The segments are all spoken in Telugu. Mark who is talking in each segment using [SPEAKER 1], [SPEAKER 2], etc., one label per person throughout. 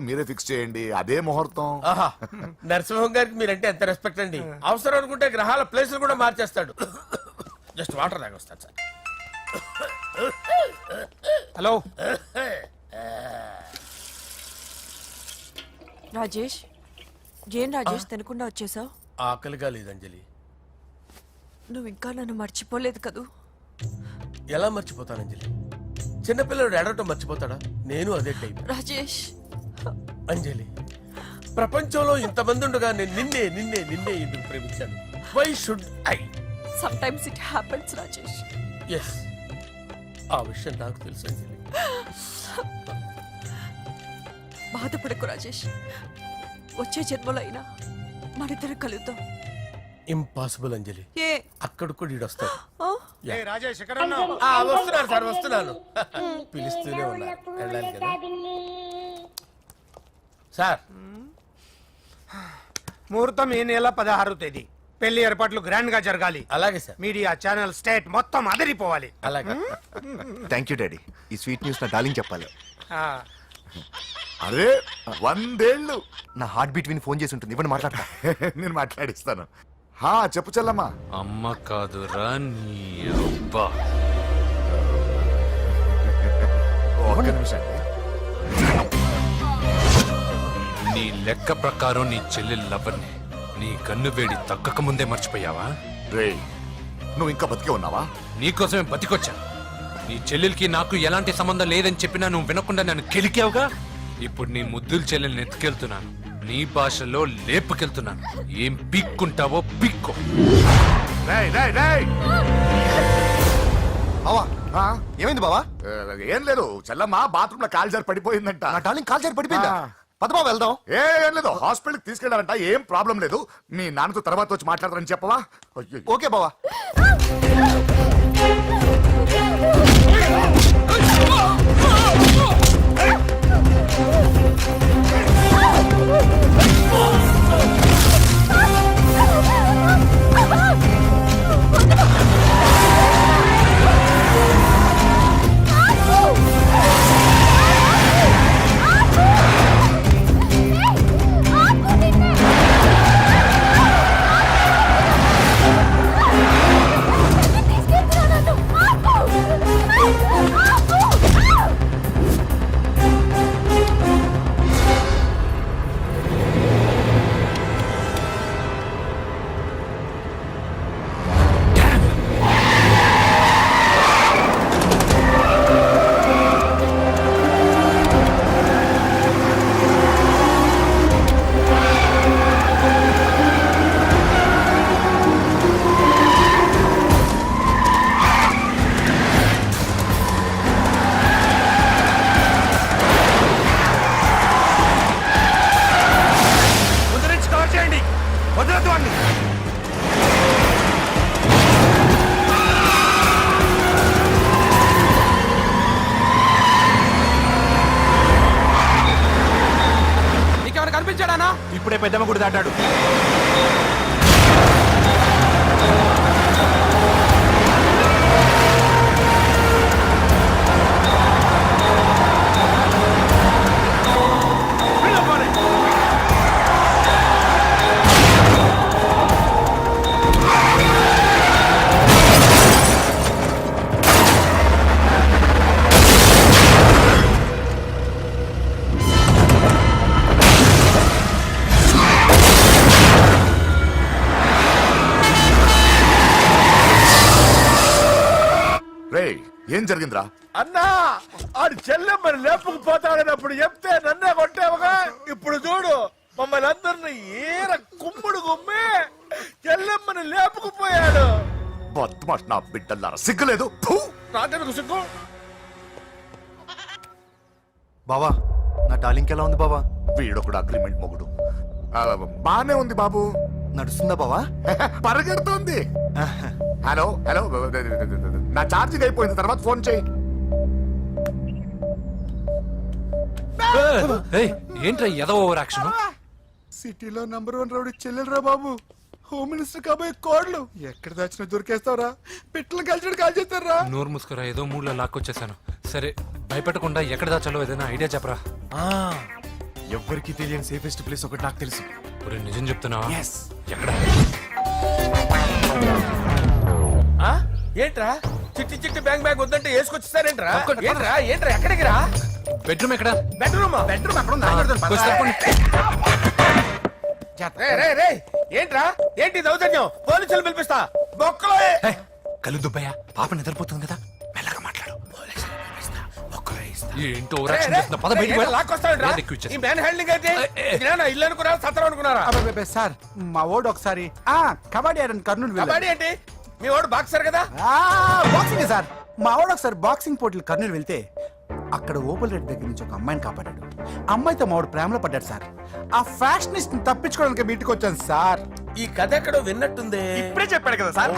[SPEAKER 1] మీరే ఫిక్స్ చేయండి, అదే ముహూర్తం.
[SPEAKER 2] ఆహా నరసింహం గారికి మీరంటే ఎంత రెస్పెక్ట్ అండి. అవసరం అనుకుంటే గ్రహాల ప్లేసులు కూడా మార్చేస్తాడు. జస్ట్ వాటర్ తాగొస్తాను సార్.
[SPEAKER 3] హలో
[SPEAKER 4] రాజేష్, ఏం రాజేష్ తినకుండా వచ్చేసావు?
[SPEAKER 2] ఆకలిగా లేదు అంజలి.
[SPEAKER 4] నువ్వు ఇంకా నన్ను మర్చిపోలేదు కదూ?
[SPEAKER 2] ఎలా మర్చిపోతాను అంజలి? చిన్నపిల్లడు ఏడవటం మర్చిపోతాడా? నేను అదే టైప్.
[SPEAKER 4] రాజేష్
[SPEAKER 2] అంజలి, ప్రపంచంలో ఇంతమంది ఉండగా నేను నిన్నే నిన్నే నిన్నే ఎందుకు ప్రేమించాను? Why should I?
[SPEAKER 4] Sometimes it happens Rajesh.
[SPEAKER 2] Yes, ఆ విషయం నాకు తెలుసు అంజలి.
[SPEAKER 4] బాధపడకు రాజేష్, వచ్చే జన్మలో అయినా మనిద్దరం కలుద్దాం.
[SPEAKER 2] ఇంపాసిబుల్ అంజలి.
[SPEAKER 4] ఏ
[SPEAKER 2] అక్కడ కూడా ఈడు వస్తాడు.
[SPEAKER 4] ఆ?
[SPEAKER 3] రాజేష్ ఎక్కడ ఉన్నావు?
[SPEAKER 2] వస్తున్నాను సార్, వస్తున్నాను. పిలుస్తూనే ఉన్నారు, వెళ్ళాలి కదా సార్.
[SPEAKER 3] ముహూర్తం ఈ నెల 16వ తేదీ. పెళ్లి ఏర్పాట్లు గ్రాండ్ గా జరగాలి.
[SPEAKER 2] అలాగే సార్.
[SPEAKER 3] మీడియా ఛానల్ స్టేట్ మొత్తం అదిరిపోవాలి.
[SPEAKER 2] అలాగే.
[SPEAKER 5] Thank you daddy. ఈ స్వీట్ న్యూస్ నా డార్లింగ్ చెప్పాలి.
[SPEAKER 3] ఆ,
[SPEAKER 1] అరే 100 ఏళ్ళు.
[SPEAKER 5] నా హార్ట్ బీట్ విని ఫోన్ చేసి ఉంటుంది, ఇవ్వండి మాట్లాడతా.
[SPEAKER 1] నేను మాట్లాడిస్తాను. చెప్పు చెల్లమ్మా.
[SPEAKER 6] అమ్మ కాదురా నీ అబ్బా.
[SPEAKER 1] ఒక్క నిమిషం.
[SPEAKER 6] నీ లెక్క ప్రకారం నీ చెల్లెలు లవర్ని నీ కన్ను వేడి తగ్గక ముందే మర్చిపోయావా?
[SPEAKER 1] రే, నువ్వు ఇంకా బతికే ఉన్నావా?
[SPEAKER 6] నీకోసమే బతికొచ్చాను. నీ చెల్లెలకి నాకు ఎలాంటి సంబంధం లేదని చెప్పినా నువ్వు వినకుండా నన్ను కెలికావుగా. ఇప్పుడు నీ ముద్దుల చెల్లెల్ని ఎత్తుకెళ్తున్నాను, నీ భాషలో లేపుకెళ్తున్నాను. ఏం పీక్కుంటావో పీక్కో.
[SPEAKER 1] రేయ్, రేయ్, రేయ్.
[SPEAKER 5] బావా ఏమైంది బావా?
[SPEAKER 1] ఏం లేదు, చెల్లమ్మ బాత్రూమ్ లో కాలు జారి పడిపోయిందంట.
[SPEAKER 5] నా డార్లింగ్ కాల్ చేరి పడిపోయిందా? పద బావ వెళ్దాం.
[SPEAKER 1] ఏం లేదు, హాస్పిటల్ కి తీసుకెళ్లారంట. ఏం ప్రాబ్లం లేదు. మీ నాన్నతో తర్వాత వచ్చి మాట్లాడతారని చెప్పవా? అయ్యో.
[SPEAKER 5] ఓకే బావా.
[SPEAKER 3] కనిపించాడానా?
[SPEAKER 5] ఇప్పుడే పెద్దమ్మ గుడి దాటాడు.
[SPEAKER 1] ఏం జరిగిందిరా?
[SPEAKER 2] అన్నా, ఆడు చెల్లెమ్మని లేపుకుపోతాడనప్పుడు చెప్తే నన్నే కొట్టావుగా. ఇప్పుడు చూడు, మమ్మల్ని అందరిని ఏర కుమ్ముడు కుమ్మి చెల్లెమ్మని లేపుకుపోయాడు.
[SPEAKER 1] బద్మాష్ నా బిడ్డల్లారా, సిగ్గులేదు? ఫు!
[SPEAKER 2] నాకెందుకు సిగ్గు?
[SPEAKER 5] బావా నా డార్లింగ్ ఎలా ఉంది బావా?
[SPEAKER 1] వీడొకడు అగ్రిమెంట్ మొగుడు. బానే ఉంది బాబు.
[SPEAKER 5] నడుస్తుందా బావా?
[SPEAKER 1] పరిగెడుతుంది. హలో హలో, నా ఛార్జింగ్ అయిపోయింది, తర్వాత ఫోన్ చేయి.
[SPEAKER 6] ఏంట్రా ఎదవ ఓవర్ యాక్షన్?
[SPEAKER 3] సిటీలో #1 రౌడీ చెల్లెలరా బాబు. హోమ్ మినిస్టర్ కాబోయే కోడ్లు ఎక్కడ దాచినా దొరికేస్తావరా? పిట్టలు కలిసి కాల్ చేస్తారా?
[SPEAKER 6] నోరు ముసుకురా, ఏదో మూడ్లో లాక్కొచ్చేసాను. సరే భయపెట్టకుండా ఎక్కడ దాచాలో ఏదైనా ఐడియా చెప్పరా.
[SPEAKER 7] ఎవ్వరికి తెలియని సేఫెస్ట్ ప్లేస్ ఒకటి నాకు తెలుసు.
[SPEAKER 6] ఒరే నిజం చెప్తున్నావా?
[SPEAKER 7] ఎస్.
[SPEAKER 6] ఎక్కడ?
[SPEAKER 2] ఆ? ఏంట్రా చిట్టి చిట్టి బ్యాంగ్ బ్యాగ్ వద్దంటే వేసుకొచ్చిస్తారేంట్రా? ఏంట్రా ఎక్కడికి రా?
[SPEAKER 6] బెడ్రూమ్ ఎక్కడ?
[SPEAKER 2] బెడ్రూమ్ అక్కడ ఉంది.
[SPEAKER 6] కొంచెం తప్పండి.
[SPEAKER 2] ఏంట్రా ఏంటి దౌర్జన్యం? పోలీసులు పిలిపిస్తా బొక్కలో
[SPEAKER 6] ఏయ్, కళ్ళు దుబ్బయ్యా, పాప నిద్రపోతుంది కదా, మెల్లగా మాట్లాడు. ఏంటో ఓవరాక్షన్ చేస్తున్నా. పద బయటికి వెళ్ళు.
[SPEAKER 2] లాక్కొస్తాడు
[SPEAKER 6] లేదు, ఎక్కువ ఇచ్చేస్తా.
[SPEAKER 2] ఈ మ్యాన్ హ్యాండ్లింగ్ అయితే ఇదేనా ఇల్లు అనుకున్నారా సత్రం అనుకున్నారా?
[SPEAKER 3] అబ్బబ్బబ్బే, సార్ మా ఓడు ఒకసారి కబడ్డీ ఆడని కర్నూలు వెళ్ళాడు.
[SPEAKER 2] కబడ్డీ ఏంటి? మీ వాడు బాక్సర్ కదా?
[SPEAKER 3] Boxing sir. మా వాడు ఒకసారి బాక్సింగ్ పోటీలు కర్నూలు వెళ్తే అక్కడ ఓపెల్ రెడ్డి దగ్గర నుంచి ఒక అమ్మాయిని కాపాడాడు. అమ్మాయితో మా వాడు ప్రేమలో పడ్డాడు సార్. ఆ ఫ్యాషనిస్ట్ తప్పించుకోవడానికి మీటికి వచ్చాను సార్.
[SPEAKER 2] ఈ కథ ఎక్కడో విన్నట్టుంది.
[SPEAKER 7] ఇప్పుడే చెప్పాడు కదా సార్.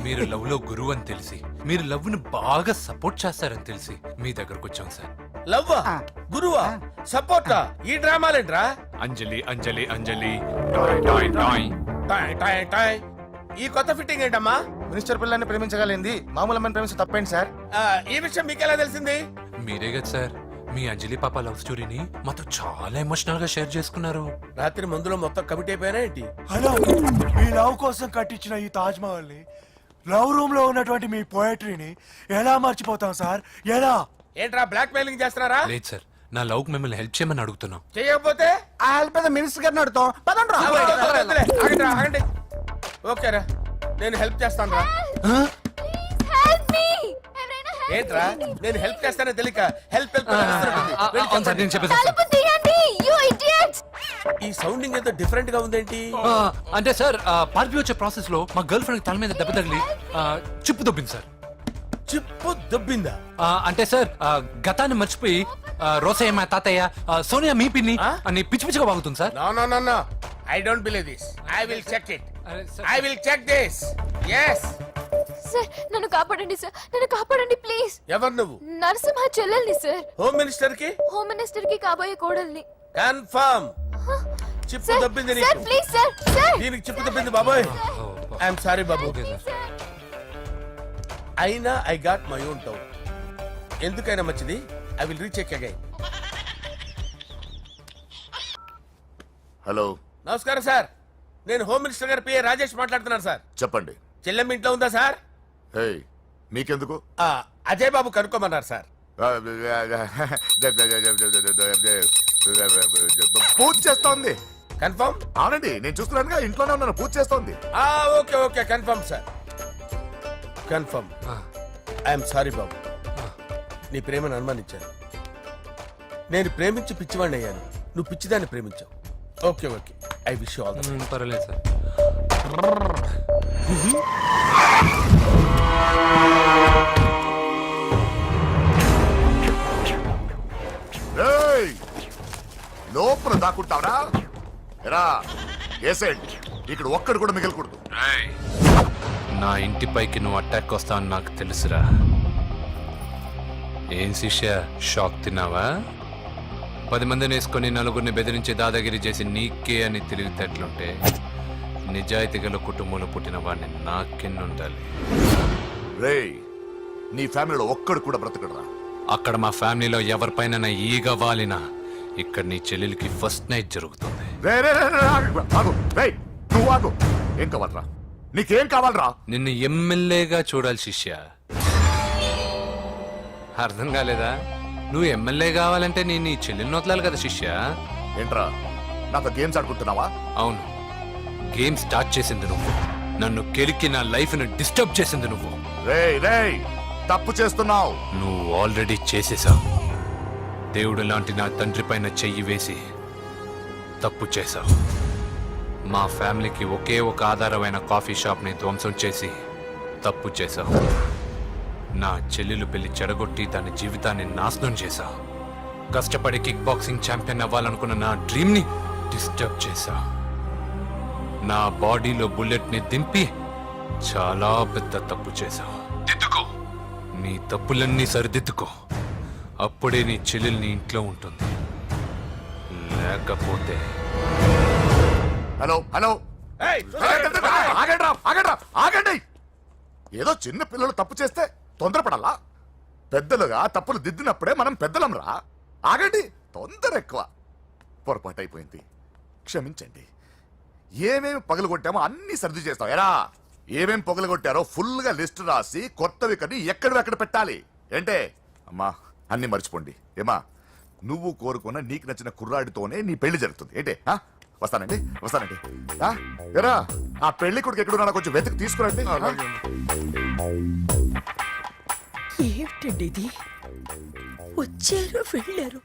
[SPEAKER 6] మీరు లవ్ లో గురువు అని తెలిసి, మీరు లవ్ ని బాగా సపోర్ట్ చేస్తారని తెలిసి మీ దగ్గరకు వచ్చాం సార్.
[SPEAKER 2] లవ్వా గురువా సపోర్టా? ఈ డ్రామాలేంట్రా?
[SPEAKER 6] Anjali Anjali Anjali toy toy toy.
[SPEAKER 2] Toy toy toy. ఈ కొత్త ఫిట్టింగ్ ఏంటమ్మా?
[SPEAKER 7] మినిస్టర్ పిల్లల్ని ప్రేమించగలిగింది మామూలు అమ్మని ప్రేమించ తప్పేంటి సార్?
[SPEAKER 2] ఈ విషయం మీకెలా తెలిసింది?
[SPEAKER 6] మీరే కదా సార్ మీ అంజలి పాప లవ్ స్టోరీని మాతో చాలా ఎమోషనల్ గా షేర్ చేసుకున్నారు.
[SPEAKER 2] రాత్రి మందులో మొత్తం కమిటీ అయిపోయినా ఏంటి?
[SPEAKER 8] హలో, మీ లవ్ కోసం కట్టించిన ఈ తాజ్ మహల్ ని, లవ్ రూమ్ లో ఉన్నటువంటి మీ పోయట్రీని ఎలా మర్చిపోతాం సార్? ఎలా?
[SPEAKER 2] ఏంట్రా బ్లాక్ మెయిలింగ్ చేస్తున్నారా?
[SPEAKER 6] లేదు సార్, నా లవ్ మిమ్మల్ని హెల్ప్ చేయమని అడుగుతున్నాం.
[SPEAKER 2] చేయకపోతే
[SPEAKER 3] ఆ హెల్ప్ ఏదో మినిస్టర్ గారిని అడుగుతాం. పదండి రా.
[SPEAKER 2] వద్దులే, ఆగండి రా, ఆగండి. ఓకేరా, నేను హెల్ప్ చేస్తాను రా. ఏంట్రా నేను హెల్ప్ చేస్తానో తెలియక హెల్ప్
[SPEAKER 6] అవును సార్, నేను చెప్పేసి
[SPEAKER 2] ఈ సౌండింగ్ ఏదో డిఫరెంట్ గా ఉందేంటి?
[SPEAKER 6] అంటే సార్ పార్టీ వచ్చే ప్రాసెస్ లో మా గర్ల్ ఫ్రెండ్ తల మీద దెబ్బ తగిలి చిప్పు దొబ్బింది సార్.
[SPEAKER 2] చిప్పు దొబ్బిందా?
[SPEAKER 6] అంటే సార్ గతాన్ని మర్చిపోయి రోసయ్య మా తాతయ్య సోనియా మీ పిన్ని అని పిచ్చి పిచ్చిగా వాగుతుంది sir.
[SPEAKER 2] No I don't believe this. I will check it. I will check this. yes
[SPEAKER 9] sir నన్ను కాపాడండి సార్, నన్ను కాపాడండి ప్లీజ్.
[SPEAKER 2] ఎవరు నువ్వు?
[SPEAKER 9] నరసింహ చెల్లెల్ని సార్.
[SPEAKER 2] హోమ్ మినిస్టర్ కి?
[SPEAKER 9] హోమ్ మినిస్టర్ కి కాబోయే కోడల్ని.
[SPEAKER 2] కన్ఫర్మ్ చిప్పు
[SPEAKER 9] సార్
[SPEAKER 2] దొబ్బింది
[SPEAKER 9] సార్
[SPEAKER 2] నీకు.
[SPEAKER 9] Please sir. సార్
[SPEAKER 2] దీనికి చిప్పు దొబ్బింది బాబోయ్. ఐఎమ్ సారీ బాబు.
[SPEAKER 6] Okay sir.
[SPEAKER 2] అయినా I got my own town. ఎందుకైనా మంచిది, I will recheck again.
[SPEAKER 1] Hello,
[SPEAKER 2] నమస్కారం సార్, నేను హోమ్ మినిస్టర్ గారి పిఏ రాజేష్ మాట్లాడుతున్నాను సార్.
[SPEAKER 1] చెప్పండి.
[SPEAKER 2] చెల్లెమ్మ ఇంట్లో ఉందా సార్?
[SPEAKER 1] హే, మీకెందుకు?
[SPEAKER 2] అజయ్ బాబు కనుక్కోమన్నారు సార్.
[SPEAKER 1] పూజ చేస్తోంది.
[SPEAKER 2] కన్ఫర్మ్?
[SPEAKER 1] అవునండి, నేను చూస్తున్నానుగా, ఇంట్లోనే ఉన్నాను, పూజ చేస్తోంది.
[SPEAKER 2] Okay confirm sir, confirm. I'm sorry బాబు, నీ ప్రేమను అనుమానించాను. నేను ప్రేమించి పిచ్చివాడిని అయ్యాను, నువ్వు పిచ్చిదాన్ని ప్రేమించావు. Okay I wish you all the best.
[SPEAKER 6] పర్వాలేదు సార్.
[SPEAKER 1] రేయ్, లోపల దాక్కుంటావరా? ఎరా ఏసెంట్, ఇక్కడ ఒక్కడు కూడా మిగలకూడదు.
[SPEAKER 6] నా ఇంటిపైకి నువ్వు అటాక్ వస్తావని నాకు తెలుసురా. ఏం శిష్య, షాక్ తిన్నావా? 10 మందిని వేసుకొని నలుగురిని బెదిరించి దాదాగిరి చేసి నీకే అని తిరిగితేట్లుంటే నిజాయితీ గల కుటుంబంలో పుట్టిన వాడిని నాకెన్నుండాలి.
[SPEAKER 1] రేయ్, నీ ఫ్యామిలీలో ఒక్కడు కూడా బ్రతకడరా.
[SPEAKER 6] అక్కడ మా ఫ్యామిలీలో ఎవరిపైన ఈగ వాలినా ఇక్కడ నీ చెల్లెలికి ఫస్ట్ నైట్ జరుగుతుంది.
[SPEAKER 1] రేయ్, నువ్వు ఆగు. ఏం కావాలరా? నీకేం కావాలరా?
[SPEAKER 6] నిన్ను ఎమ్మెల్యేగా చూడాలి శిష్య. అర్థం కాలేదా? నువ్వు ఎమ్మెల్యే కావాలంటే నేను నీ చెల్లెల్ని వదలాలి కదా శిష్య.
[SPEAKER 1] ఏంట్రా, నాతో గేమ్స్ ఆడుకుంటున్నావా?
[SPEAKER 6] అవును, గేమ్ స్టార్ట్ చేసింది నువ్వు. నన్ను కెలికి నా లైఫ్ ను డిస్టర్బ్ చేసింది నువ్వు.
[SPEAKER 1] రేయ్, తప్పు చేస్తున్నావు.
[SPEAKER 6] నువ్వు ఆల్రెడీ చేసేసావు. దేవుడు లాంటి నా తండ్రి పైన చెయ్యి వేసి తప్పు చేశావు. మా ఫ్యామిలీకి ఒకే ఒక ఆధారమైన కాఫీ షాప్ ని ధ్వంసం చేసి తప్పు చేశావు. నా చెల్లెలు పెళ్లి చెడగొట్టి దాని జీవితాన్ని నాశనం చేశావు. కష్టపడి కిక్ బాక్సింగ్ ఛాంపియన్ అవ్వాలనుకున్న నా డ్రీమ్ ని డిస్టర్బ్ చేశావు. నా బాడీలో బుల్లెట్ ని దింపి చాలా పెద్ద తప్పు చేశావు. దిద్దుకో, నీ తప్పులన్నీ సరిదిద్దుకో. అప్పుడే నీ చెల్లెల్ని ఇంట్లో ఉంటుంది. లేకపోతే
[SPEAKER 1] హలో, ఆగండి. ఏదో చిన్న పిల్లలు తప్పు చేస్తే తొందరపడాలా? పెద్దలుగా తప్పులు దిద్దినప్పుడే మనం పెద్దలం రా. ఆగండి, తొందర ఎక్కువ. పొరపాటు అయిపోయింది, క్షమించండి. ఏమేమి పగలగొట్టామో అన్ని సర్ది చేస్తాం. ఎరా ఏమేం పగలగొట్టారో ఫుల్ గా లిస్ట్ రాసి కొత్తవి కని ఎక్కడ పెట్టాలి. ఏంటే అమ్మా అన్ని మర్చిపోండి. ఏమా నువ్వు కోరుకున్న నీకు నచ్చిన కుర్రాడితోనే నీ పెళ్లి జరుగుతుంది. ఏంటే వస్తానండి. ఆ? ఎరా ఆ పెళ్లి కొడుకు ఎక్కడున్నా కొంచెం వెతికి తీసుకురండి.
[SPEAKER 4] ఏమిటండి ఇది? వచ్చారు వెళ్ళారు.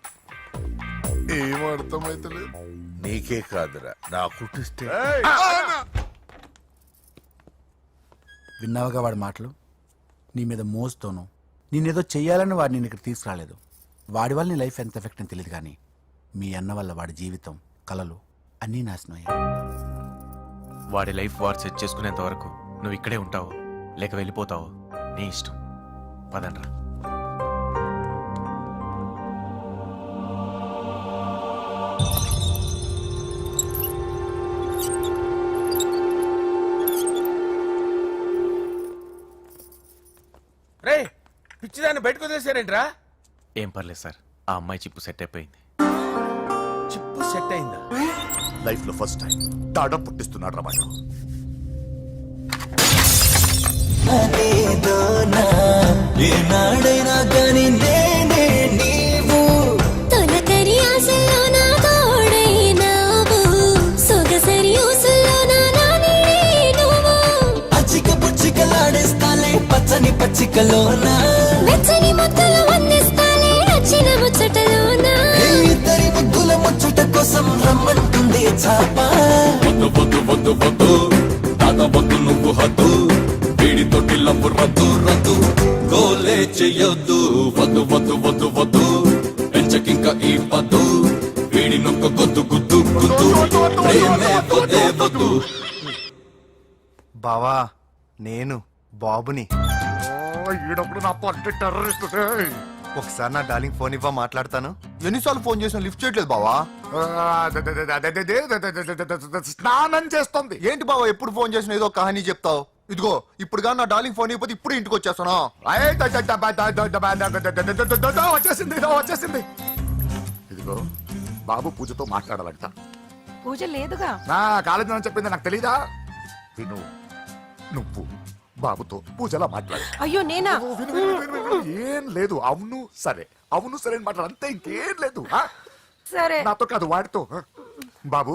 [SPEAKER 1] ఏం అర్థమైతలేదు.
[SPEAKER 2] నీకే కాదురా నా కుట్టిస్తే
[SPEAKER 3] విన్నావుగా వాడి మాటలు. నీ మీద మోజుతోనూ నేనేదో చెయ్యాలని వాడు నేను ఇక్కడ తీసుకురాలేదు. వాడి వల్ల నీ లైఫ్ ఎంత ఎఫెక్ట్ అని తెలియదు, కానీ మీ అన్న వల్ల వాడి జీవితం, కలలు అన్నీ నాశనం అయ్యాయి.
[SPEAKER 7] వాడి లైఫ్ వాడు సెట్ చేసుకునేంత వరకు నువ్వు ఇక్కడే ఉంటావు లేక వెళ్ళిపోతావు నీ ఇష్టం. పదండ్రా.
[SPEAKER 2] రే పిచ్చిదాన్ని బయటకు వదిలేసారేంట్రా?
[SPEAKER 7] ఏం పర్లేదు సార్, ఆ అమ్మాయి చిప్పు సెట్ అయిపోయింది.
[SPEAKER 2] చిప్పు సెట్ అయిందా?
[SPEAKER 1] లైఫ్ లో ఫస్ట్ టైం తాడ పుట్టిస్తున్నాడు రమాట.
[SPEAKER 9] తొలకరి ఆశల్లో నా తోడైనావు, సొగసరి ఊసుల్లో నా నానిడే నువ్వు.
[SPEAKER 10] పచ్చని పచ్చికలోనా
[SPEAKER 9] వెచ్చని ముద్దలు అందిస్తాలే నచ్చిన ముచ్చటలోనా.
[SPEAKER 10] ఇద్దరి ముద్దుల ముచ్చట కోసం రమ్మంటుంది చాప.
[SPEAKER 11] వద్దు వద్దు వద్దు వద్దు తాగవద్దు నువ్వు హద్దు, వీడి తోటి లవ్వు రద్దు రద్దు, గోలే చెయ్యొద్దు. వద్దు వద్దు వద్దు వద్దు పెంచకింక ఈ పద్దు, వీడి నొక్క గొద్దు గుద్దు గుద్దు, ప్రేమే వద్దే వద్దు.
[SPEAKER 5] బావా నేను బాబుని.
[SPEAKER 1] ఈడప్పుడు నా పట్టి టెర్రరిస్ట్.
[SPEAKER 5] ఒకసారి నా డార్లింగ్ ఫోన్ ఇవ్వ, మాట్లాడతాను. ఎన్నిసార్లు ఫోన్ చేసిన లిఫ్ట్ చేయట్లేదు బావా.
[SPEAKER 1] స్నానం చేస్తుంది.
[SPEAKER 5] ఏంటి బావా ఎప్పుడు ఫోన్ చేసిన ఏదో కహానీ చెప్తావు. ఇదిగో ఇప్పుడు నా డార్లింగ్ ఫోన్ ఇవ్వకపోతే ఇప్పుడు ఇంటికి వచ్చేస్తాను.
[SPEAKER 1] వచ్చేసింది. ఇదిగో బాబు పూజతో మాట్లాడాలంట.
[SPEAKER 4] పూజ లేదుగా.
[SPEAKER 1] నా కాలేజీ అని చెప్పింది నాకు తెలీదా? విను, నువ్వు బాబుతో పూజలా మాట్లాడు.
[SPEAKER 4] అయ్యో నేనా?
[SPEAKER 1] ఏం లేదు. అవును సరే, అవును సరే అని మాట్లాడు, అంతే, ఇంకేం లేదు.
[SPEAKER 4] సరే
[SPEAKER 1] నాతో కాదు వాడితో. బాబు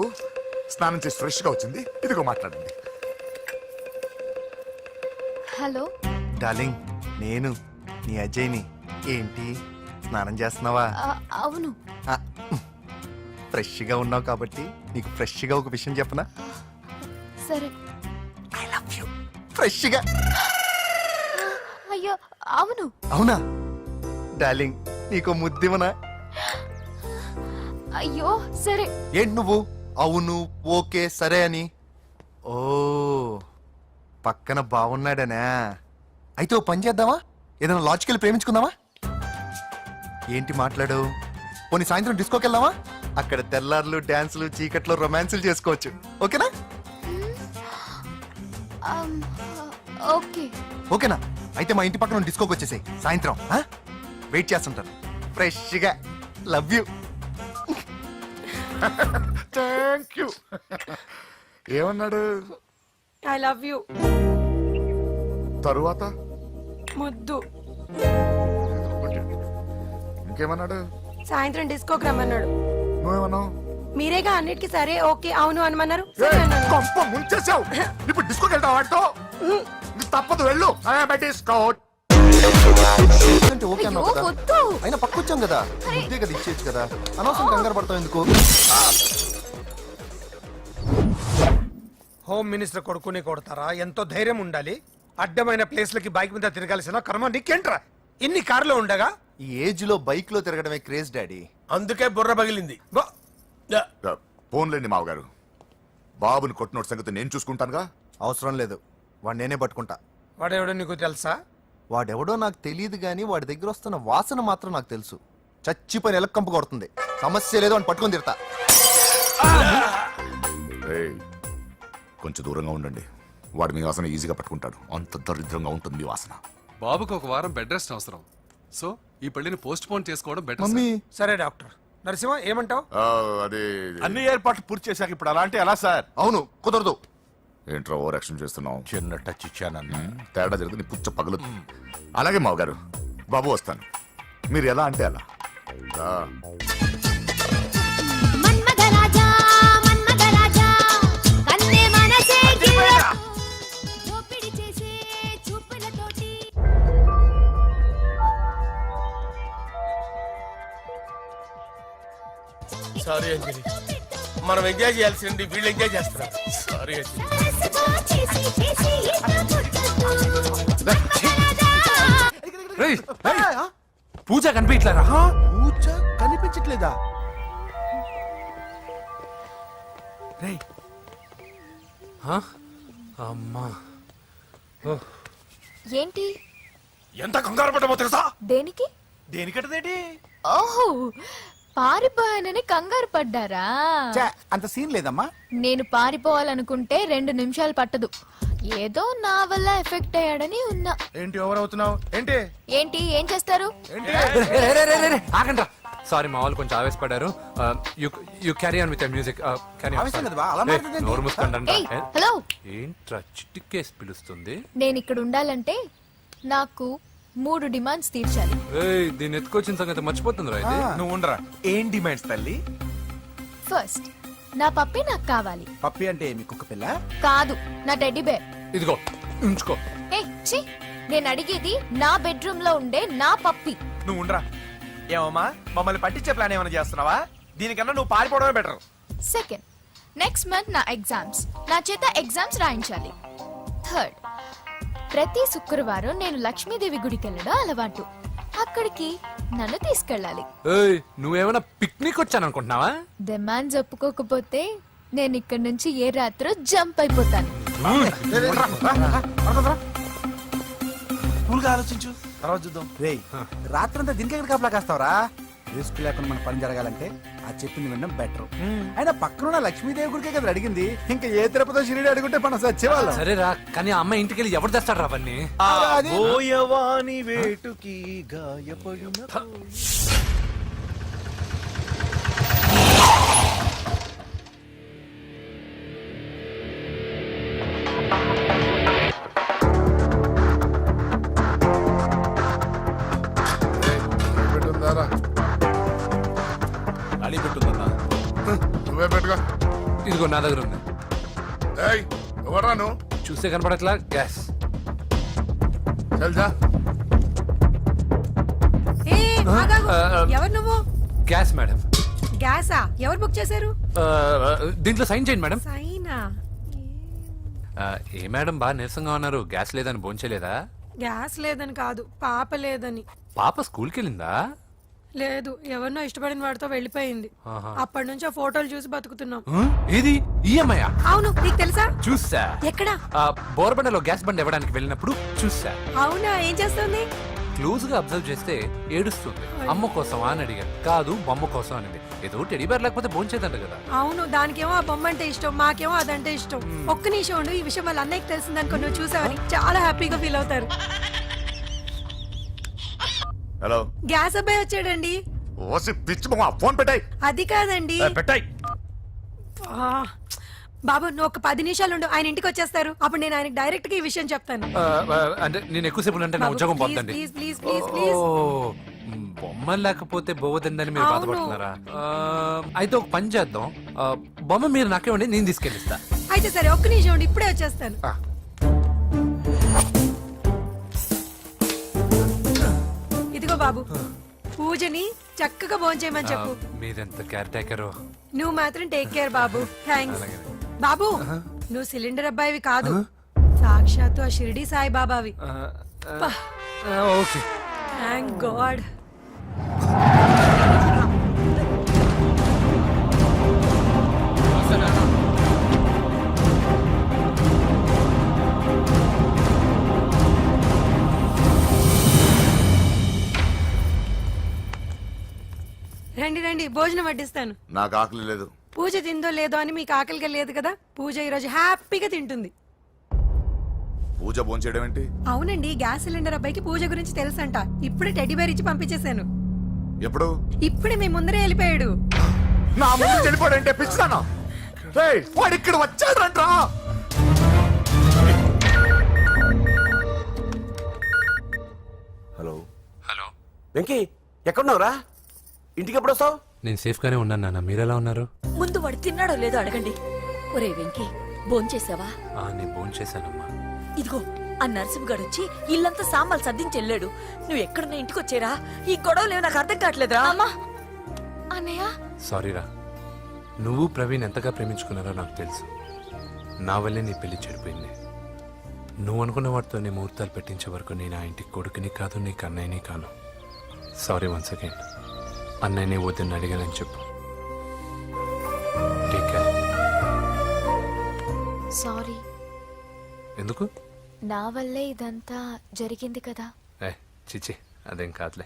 [SPEAKER 1] స్నానం చేసి ఫ్రెష్ గా వచ్చింది, ఇదిగో మాట్లాడండి.
[SPEAKER 9] హలో
[SPEAKER 5] డార్లింగ్ నేను నీ అజయ్ని. ఏంటి స్నానం చేస్తున్నావా?
[SPEAKER 9] అవును.
[SPEAKER 5] ఫ్రెష్ గా ఉన్నావు కాబట్టి నీకు ఫ్రెష్ గా ఒక విషయం చెప్పనా?
[SPEAKER 9] సరే.
[SPEAKER 5] I love you. ఫ్రెష్ గా.
[SPEAKER 9] అయ్యో అవును.
[SPEAKER 5] అవునా డార్లింగ్ నీకు ముద్దివనా?
[SPEAKER 9] అయ్యో సరే.
[SPEAKER 5] ఏంటి నువ్వు అవును ఓకే సరే అని? ఓ పక్కన బాగున్నాడనా? అయితే ఓ పని చేద్దామా, ఏదైనా లాజికల్ ప్రేమించుకుందామా? ఏంటి మాట్లాడు? పోనీ సాయంత్రం డిస్కోకి వెళ్దామా? అక్కడ తెల్లార్లు డాన్సులు చీకట్లో రొమాన్సులు చేసుకోవచ్చు. ఓకేనా?
[SPEAKER 9] ఓకే.
[SPEAKER 5] ఓకేనా? అయితే మా ఇంటి పక్కన డిస్కోకి వచ్చేసాయి సాయంత్రం. వెయిట్ చేస్తుంటాను ఫ్రెష్ గా. Love you.
[SPEAKER 1] Thank you. ఏమన్నాడు?
[SPEAKER 4] I love you.
[SPEAKER 1] తరువాత
[SPEAKER 4] ముద్దు.
[SPEAKER 1] ఇంకేమన్నాడు?
[SPEAKER 4] సాయంత్రం డిస్కోకి రమ్మన్నాడు.
[SPEAKER 1] నువ్వేమన్నావు?
[SPEAKER 4] మీరేగా అన్నిటికీ సరే ఓకే అవును అనమన్నారు. సరే అన్నాను.
[SPEAKER 1] కొంప ముంచేసావు. ఇప్పుడు డిస్కోకి వెళ్తావు వాటితో? తప్పదు, వెళ్ళు. డిస్కో
[SPEAKER 5] అంటే ఓకే అన్నావు
[SPEAKER 9] అయ్యో,
[SPEAKER 5] కదా.
[SPEAKER 9] వద్దు.
[SPEAKER 5] అయినా పక్కొచ్చాం కదా, ముద్దే కదా ఇచ్చేయచ్చు కదా. అనవసరం కంగారు పడతావు ఎందుకు?
[SPEAKER 2] హోమ్ మినిస్టర్ కొడుకుని కొడతారా? ఎంతో ధైర్యం ఉండాలి. అడ్డమైన ప్లేస్లకి బైక్ మీద తిరగాల్సిన కర్మ నీకేంట్రా? ఇన్ని కార్లో ఉండగా
[SPEAKER 5] ఈ ఏజ్ లో బైక్ లో తిరగడమే క్రేజ్ డాడీ.
[SPEAKER 2] అందుకే బుర్ర పగిలింది.
[SPEAKER 1] ఫోన్లేండి మావగారు, బాబుని కొట్టినోటి సంగతి నేను చూసుకుంటానుగా.
[SPEAKER 5] అవసరం లేదు, వాడు నేనే పట్టుకుంటా.
[SPEAKER 2] వాడెవడో నీకు తెలుసా?
[SPEAKER 5] వాడెవడో నాకు తెలియదు కానీ వాడి దగ్గర వస్తున్న వాసన మాత్రం నాకు తెలుసు. చచ్చిపోయిన ఎలక్కంపు కొడుతుంది. సమస్య లేదు అని పట్టుకొని తిడతా.
[SPEAKER 1] కొంచెం దూరంగా ఉండండి. వాడు మీ వాసన ఈజీగా పట్టుకుంటాడు. అంత దరిద్రంగా ఉంటుంది మీ వాసన.
[SPEAKER 6] బాబుకి ఒక వారం బెడ్ రెస్ట్ అవసరం. సో ఈ పెళ్లిని పోస్ట్ పోన్ చేసుకోవడం బెటర్.
[SPEAKER 5] మమ్మీ
[SPEAKER 2] సరే డాక్టర్, నరసింహ ఏమంటావు?
[SPEAKER 1] అది
[SPEAKER 8] అన్ని ఏర్పాట్లు పూర్తి చేశాక ఇప్పుడు అలాంటి ఎలా సార్?
[SPEAKER 5] అవును కుదరదు.
[SPEAKER 1] ఏంట్రా ఓవర్ యాక్షన్ చేస్తున్నావు?
[SPEAKER 8] చిన్న టచ్ ఇచ్చానన్న.
[SPEAKER 1] తేడా జరిగితే నీ పుచ్చ పగలు. అలాగే మావగారు, బాబు వస్తాను. మీరు ఎలా అంటే అలా. రా.
[SPEAKER 9] మన్మథరాజా మన్మథరాజా కన్నే మనసే దోపిడి చేసే చూపులతోటి
[SPEAKER 2] సారీ అంజలి, మనం ఎంజాయ్ చేయాల్సింది వీళ్ళు ఎంజాయ్ చేస్తున్నారు. సారీ అంజలి.
[SPEAKER 9] చేసి చేసి
[SPEAKER 6] రేయ్, పూజ కనిపించలేరా?
[SPEAKER 3] పూజ కనిపించట్లేదా? రేయ్
[SPEAKER 6] అమ్మా,
[SPEAKER 9] ఏంటి
[SPEAKER 8] ఎంత కంగారు పడ్డామో తెలుసా?
[SPEAKER 9] దేనికి?
[SPEAKER 8] దేనికంటదేంటి?
[SPEAKER 9] ఓహో పారిపోయానని కంగారు పడ్డారా?
[SPEAKER 3] ఛే, అంత సీన్ లేదమ్మా.
[SPEAKER 9] నేను పారిపోవాలనుకుంటే 2 నిమిషాలు పట్టదు. ఏదో నా వల్ల ఎఫెక్ట్ అయ్యాడని ఉన్నా.
[SPEAKER 8] ఏంటి ఓవర్ అవుతున్నావు? ఏంటి
[SPEAKER 9] ఏంటి ఏం చేస్తారు?
[SPEAKER 6] ఆగండ్రా. సారీ, మా వాళ్ళు కొంచెం ఆవేశపడ్డారు. You carry on with music.
[SPEAKER 3] ఆవేశం కదా బా, అలా మాట్లాడదేంటి?
[SPEAKER 6] నోరు మూసుకోండి.
[SPEAKER 9] ఏయ్ హలో,
[SPEAKER 6] ఏంట్రా చిటికేసి పిలుస్తుంది?
[SPEAKER 9] నేను ఇక్కడ ఉండాలంటే నాకు 3 డిమాండ్స్ తీర్చాలి.
[SPEAKER 6] ఏయ్, దీన్ని ఎత్తుకొచ్చిన సంగతి మర్చిపోతుందిరా ఇది.
[SPEAKER 8] నువ్వు ఉండరా. ఏం డిమాండ్స్ తల్లి?
[SPEAKER 9] ఫస్ట్, నా పప్పి నాకు కావాలి.
[SPEAKER 3] పప్పి అంటే మీ కుక్క పిల్ల?
[SPEAKER 9] కాదు, నా టెడ్డీ బేర్.
[SPEAKER 6] ఇదిగో ఉంచుకో.
[SPEAKER 9] ఏయ్ ఛీ, నేను అడిగేది నా బెడ్రూమ్ లో ఉండే నా పప్పి.
[SPEAKER 8] నువ్వు ఉండరా. ఏమమ్మా, మమ్మల్ని పట్టించే ప్లాన్ ఏమైనా చేస్తున్నావా? దీనికన్నా నువ్వు పారిపోవడమే బెటర్.
[SPEAKER 9] సెకండ్, నెక్స్ట్ మంత్ నా ఎగ్జామ్స్, నా చేత ఎగ్జామ్స్ రాయించాలి. థర్డ్, ప్రతి శుక్రవారం నేను లక్ష్మీదేవి గుడికి వెళ్ళడం అలవాటు. అక్కడికి నన్ను తీసుకెళ్ళాలి.
[SPEAKER 6] ఏయ్, నువ్వేమైనా పిక్నిక్ వచ్చాను అనుకుంటున్నావా?
[SPEAKER 9] డిమాండ్స్ ఒప్పుకోకపోతే నేను ఇక్కడి నుంచి ఏ రాత్రో జంప్ అయిపోతాను.
[SPEAKER 8] కూల్గా ఆలోచించు, తర్వాత చూద్దాం.
[SPEAKER 3] రేయ్ రాత్రంతా దీనికి ఎక్కడ కాపలా కాస్తావరా? రిస్క్ లేకుండా మన పని జరగాలంటే ఆ చెప్పింది వినడం బెటర్. అయినా పక్కన లక్ష్మీదేవి గుడికే కదా అడిగింది. ఇంకా ఏ తిరుపతి షిరిడి అడుగుంటే మనం సచ్చేవాళ్ళం.
[SPEAKER 6] సరేరా, కానీ ఆ అమ్మాయి ఇంటికి వెళ్ళి ఎవరు తెస్తాడు అవన్నీ?
[SPEAKER 8] బోయవాని వేటుకి గాయపడిన అడి పెట్టుందన్నా.
[SPEAKER 1] నువ్వే పెట్టుకో.
[SPEAKER 6] ఇదిగో నా దగ్గర ఉంది.
[SPEAKER 1] ఎవరా నువ్వు?
[SPEAKER 6] చూస్తే కనపడట్లా? గ్యాస్.
[SPEAKER 1] చల్జా.
[SPEAKER 4] ఎవరు నువ్వు?
[SPEAKER 6] Gas madam.
[SPEAKER 4] గ్యాసా? ఎవరు బుక్ చేశారు?
[SPEAKER 6] దీంట్లో సైన్ చేయండి మేడం.
[SPEAKER 4] సైనా?
[SPEAKER 6] ఏ మేడం బాగా నీరసంగా ఉన్నారు? గ్యాస్ లేదని భోంచలేదా?
[SPEAKER 4] గ్యాస్ లేదని కాదు, పాప లేదని.
[SPEAKER 6] పాప స్కూల్కి వెళ్ళిందా?
[SPEAKER 4] లేదు, ఎవరినో ఇష్టపడిన వాడితో వెళ్ళిపోయింది.
[SPEAKER 6] ఆహా.
[SPEAKER 4] అప్పటి నుంచి ఆ ఫోటోలు చూసి బతుకుతున్నాం.
[SPEAKER 6] ఏది ఈఎంఐ?
[SPEAKER 4] అవును, నీకు తెలుసా?
[SPEAKER 6] చూసా.
[SPEAKER 4] ఎక్కడా?
[SPEAKER 6] బోర్బండలో గ్యాస్ బండ్ ఇవ్వడానికి వెళ్ళినప్పుడు చూసా.
[SPEAKER 4] అవునా, ఏం చేస్తుంది?
[SPEAKER 6] క్లోజ్ గా అబ్జర్వ్ చేస్తే ఏడుస్తుంది. అమ్మ కోసమా అని అడిగాను. కాదు, బొమ్మ కోసం అనింది. ఏదో టెడీ బేర్ లేకపోతే భోంచేదంట కదా.
[SPEAKER 4] అవును, దానికేమో ఆ బొమ్మ అంటే ఇష్టం, మాకేమో అదంటే ఇష్టం. ఒక్క నిమిషం ఉండు, ఈ విషయం వాళ్ళ అన్నయ్యకి తెలిసిందనుకో, నువ్వు చూసావని చాలా హ్యాపీగా ఫీల్ అవుతారు.
[SPEAKER 1] హలో,
[SPEAKER 4] గ్యాస్ అబ్బాయి వచ్చాడండి.
[SPEAKER 1] ఓసి పిచ్చి బొమ్మ, ఫోన్ పెట్టాయి.
[SPEAKER 4] అది కాదండి.
[SPEAKER 1] పెట్టాయి.
[SPEAKER 4] ఆ, బాబు నువ్వు ఒక 10 నిమిషాలు ఉండు, ఆయన ఇంటికి వచ్చేస్తారు. అప్పుడు నేను ఆయనకి డైరెక్ట్ గా ఈ విషయం చెప్తాను.
[SPEAKER 6] అంటే నేను ఎక్కువసేపు అంటే నా
[SPEAKER 4] బాబు,
[SPEAKER 6] ఉద్యోగం
[SPEAKER 4] ప్లీజ్,
[SPEAKER 6] పోద్దండి.
[SPEAKER 4] Please, please, please, please.
[SPEAKER 6] బొమ్మ లేకపోతే పోవద్దని మీరు
[SPEAKER 4] అవును.
[SPEAKER 6] బాధపడుతున్నారా? అయితే ఒక పని చేద్దాం. బొమ్మ మీరు నాకేమండి, నేను తీసుకెళ్ళిస్తా.
[SPEAKER 4] అయితే సరే, ఒక్క నిమిషం ఉండి ఇప్పుడే వచ్చేస్తాను. ఇదిగో బాబు, పూజని చక్కగా భోంచేయమని చెప్పు.
[SPEAKER 6] మీరెంత కేర్ టేకరు.
[SPEAKER 4] నువ్వు మాత్రం టేక్ కేర్ బాబు. థ్యాంక్స్ బాబు. నువ్వు సిలిండర్ అబ్బాయివి కాదు, సాక్షాత్తు ఆ షిరిడి సాయి బాబావి.
[SPEAKER 6] ఓకే.
[SPEAKER 4] Thank god. రండి రండి, భోజనం వడ్డిస్తాను.
[SPEAKER 1] నాకు ఆకలి లేదు.
[SPEAKER 4] పూజ తిందో లేదో అని మీకు ఆకలిగా లేదు కదా, పూజ ఈరోజు హ్యాపీగా తింటుంది.
[SPEAKER 1] పూజ భోంచేయడం ఏంటి?
[SPEAKER 4] అవునండి, గ్యాస్ సిలిండర్ అబ్బాయికి పూజ గురించి తెలుసంట. ఇప్పుడే టెడ్డీ బేర్ ఇచ్చి పంపించేశాను.
[SPEAKER 1] ఎప్పుడు
[SPEAKER 4] ఇప్పుడే మీ ముందరే వెళ్ళిపోయాడు.
[SPEAKER 1] నా ముందు చెడిపోడంటే పిచ్చిదానా? రేయ్, వాడు ఇక్కడ వచ్చాడంట్రా.
[SPEAKER 2] హలో
[SPEAKER 6] హలో,
[SPEAKER 2] వెంకీ ఎక్కడున్నావురా? ఇంటికి ఎప్పుడు వస్తావు?
[SPEAKER 6] నేను సేఫ్ గానే ఉన్నాను నాన్న. మీరెలా ఉన్నారు?
[SPEAKER 12] ముందు వాడు తిన్నాడో లేదో అడగండి. ఒరే వెంకీ, భోంచేసావా?
[SPEAKER 6] నేను ఫోన్ చేశానమ్మా.
[SPEAKER 12] ఇదిగో ఆ నరసింహగాడు వచ్చి ఇల్లంతా సామాన్లు సర్దించి వెళ్ళాడు. నువ్వు ఎక్కడున్నా ఇంటికి వచ్చేరా. ఈ గొడవలేవు నాకు అర్థం కావట్లేదురా.
[SPEAKER 9] అమ్మా అన్నయ్య
[SPEAKER 6] సారీరా. నువ్వు ప్రవీణ్ ఎంతగా ప్రేమించుకున్నారో నాకు తెలుసు. నా వల్లే నీ పెళ్లి చెడిపోయింది. నువ్వు అనుకున్న వాటితో నీ ముహూర్తాలు పెట్టించే వరకు నేను ఆ ఇంటికి కొడుకుని కాదు, నీకు అన్నయ్యని కాను. Sorry once again. అన్నయ్యని వద్దని అడిగానని చెప్పు. Take care.
[SPEAKER 9] సారీ,
[SPEAKER 6] ఎందుకు?
[SPEAKER 9] నా వల్లే ఇదంతా జరిగింది కదా.
[SPEAKER 6] చిచి, అదేం కాదులే.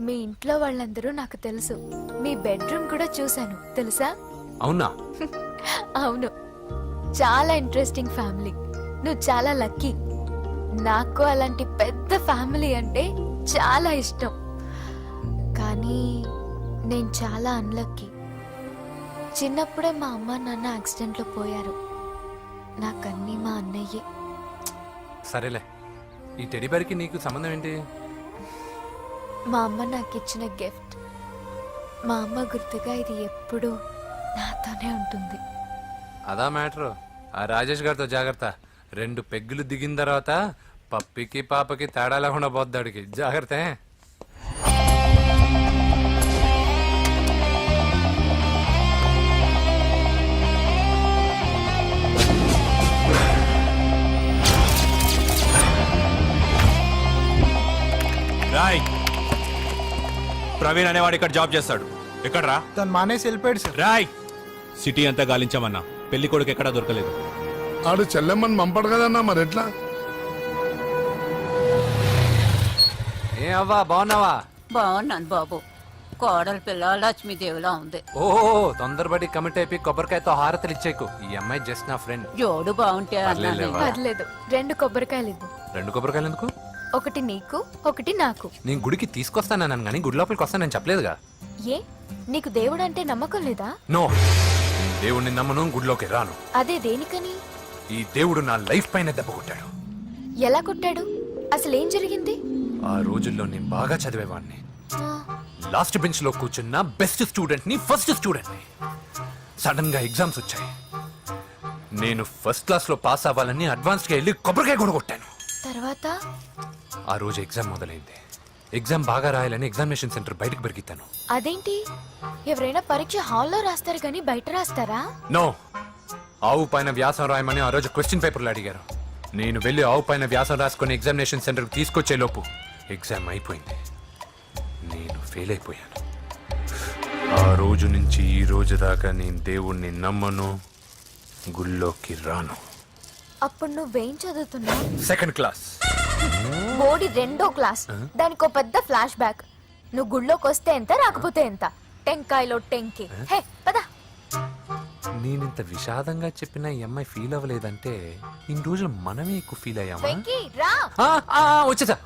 [SPEAKER 9] మీ ఇంట్లో వాళ్ళందరూ నాకు తెలుసు. మీ బెడ్రూమ్ కూడా చూశాను తెలుసా?
[SPEAKER 6] అవునా?
[SPEAKER 9] అవును, చాలా ఇంట్రెస్టింగ్ ఫ్యామిలీ. నువ్వు చాలా లక్కీ. నాకు అలాంటి పెద్ద ఫ్యామిలీ అంటే చాలా ఇష్టం. కానీ నేను చాలా అన్లక్కీ. చిన్నప్పుడే మా అమ్మ నాన్న యాక్సిడెంట్లో పోయారు. నాకన్నీ మా అన్నయ్యే.
[SPEAKER 6] సరేలే, ఈ టెడీబేర్కి నీకు సంబంధం ఏంటి?
[SPEAKER 9] మా అమ్మ నాకు ఇచ్చిన గిఫ్ట్. మా అమ్మ గుర్తుగా ఇది ఎప్పుడూ నాతోనే ఉంటుంది.
[SPEAKER 6] అదా మ్యాటర్. ఆ రాజేష్ గారితో జాగ్రత్త. 2 పెగ్గులు దిగిన తర్వాత పప్పికి పాపకి తేడా లేకుండా పోద్దాడికి. జాగ్రత్త.
[SPEAKER 7] రాయ్, ప్రవీణ్ అనేవాడు ఇక్కడ జాబ్ చేస్తాడు. ఎక్కడ్రా?
[SPEAKER 3] తను మానేసి వెళ్ళిపోయాడు సార్.
[SPEAKER 7] రాయ్, సిటీ అంతా గాలించామన్నా, పెళ్లి కొడుకు ఎక్కడా దొరకలేదు.
[SPEAKER 2] ఆడు చెల్లెమ్మని పంపడు కదన్నా, మరి ఎట్లా?
[SPEAKER 6] ఏ అవ్వా, బాగున్నావా?
[SPEAKER 12] బాగున్నాను బాబు. కోడలి పిల్ల లక్ష్మీదేవిలా ఉంది.
[SPEAKER 6] ఓ, తొందరపడి కమిట్ అయిపోయి కొబ్బరికాయతో హారతలు ఇచ్చేకు. ఈ అమ్మాయి జస్ట్ నా ఫ్రెండ్.
[SPEAKER 12] జోడు బాగుంటే
[SPEAKER 6] పర్లేదులేవా?
[SPEAKER 9] పర్లేదు, 2 కొబ్బరికాయలు ఇవ్వు.
[SPEAKER 6] 2 కొబ్బరికాయలు ఎందుకు?
[SPEAKER 9] ఒకటి నీకు, ఒకటి నాకు.
[SPEAKER 6] నేను గుడికి తీసుకొస్తానన్నాను కానీ గుడి లోపలికి వస్తానని చెప్పలేదుగా.
[SPEAKER 9] ఏ, నీకు దేవుడు అంటే నమ్మకం లేదా?
[SPEAKER 6] నో, దేవుడిని నమ్మను, గుడిలోకి రాను.
[SPEAKER 9] అదే దేనికని?
[SPEAKER 6] ఈ దేవుడు నా లైఫ్ పైన దెబ్బ కొట్టాడు.
[SPEAKER 9] ఎలా కొట్టాడు? అసలేం జరిగింది?
[SPEAKER 6] ఆ రోజుల్లో నేను బాగా చదివేవాడిని.
[SPEAKER 9] ఆ,
[SPEAKER 6] లాస్ట్ బెంచ్ లో కూర్చున్న బెస్ట్ స్టూడెంట్ ని, ఫస్ట్ స్టూడెంట్ ని. సడన్ గా ఎగ్జామ్స్ వచ్చాయి. నేను ఫస్ట్ క్లాస్ లో పాస్ అవ్వాలని అడ్వాన్స్ గా వెళ్ళి కొబ్బరికాయ కూడా కొట్టాను.
[SPEAKER 9] తర్వాత?
[SPEAKER 6] ఆ రోజు ఎగ్జామ్ మొదలైంది. ఎగ్జామ్ బాగా రాయాలని ఎగ్జామినేషన్ సెంటర్ బయటకు పెరిగితాను.
[SPEAKER 9] అదేంటి, ఎవరైనా పరీక్ష హాల్లో రాస్తారు కానీ బయట రాస్తారా?
[SPEAKER 6] నో, ఆవు పైన వ్యాసం రాయమని ఆ రోజు క్వశ్చన్ పేపర్లు అడిగారు. నేను వెళ్ళి ఆవు పైన వ్యాసం రాసుకొని ఎగ్జామినేషన్ సెంటర్కి తీసుకొచ్చే లోపు ఎగ్జామ్ అయిపోయింది. నేను ఫెయిల్ అయిపోయాను. ఆ రోజు నుంచి ఈ రోజు దాకా నేను దేవుణ్ణి నమ్మను, గుళ్ళోకి రాను.
[SPEAKER 9] అప్పుడు నువ్వేం చదువుతున్నావు?
[SPEAKER 6] Second class.
[SPEAKER 9] బోడి 2వ క్లాస్. దానికో పెద్ద ఫ్లాష్ బ్యాక్. నువ్వు గుళ్ళోకి వస్తే ఎంత, రాకపోతే ఎంత. టెంకాయలో టెంకి. హే పద.
[SPEAKER 6] నేనింత విషాదంగా చెప్పిన ఈ అమ్మాయి ఫీల్ అవ్వలేదంటే ఇన్ని రోజులు మనమే ఎక్కువ ఫీల్ అయ్యామా?
[SPEAKER 9] వెంకీ రా.
[SPEAKER 6] వచ్చేసా.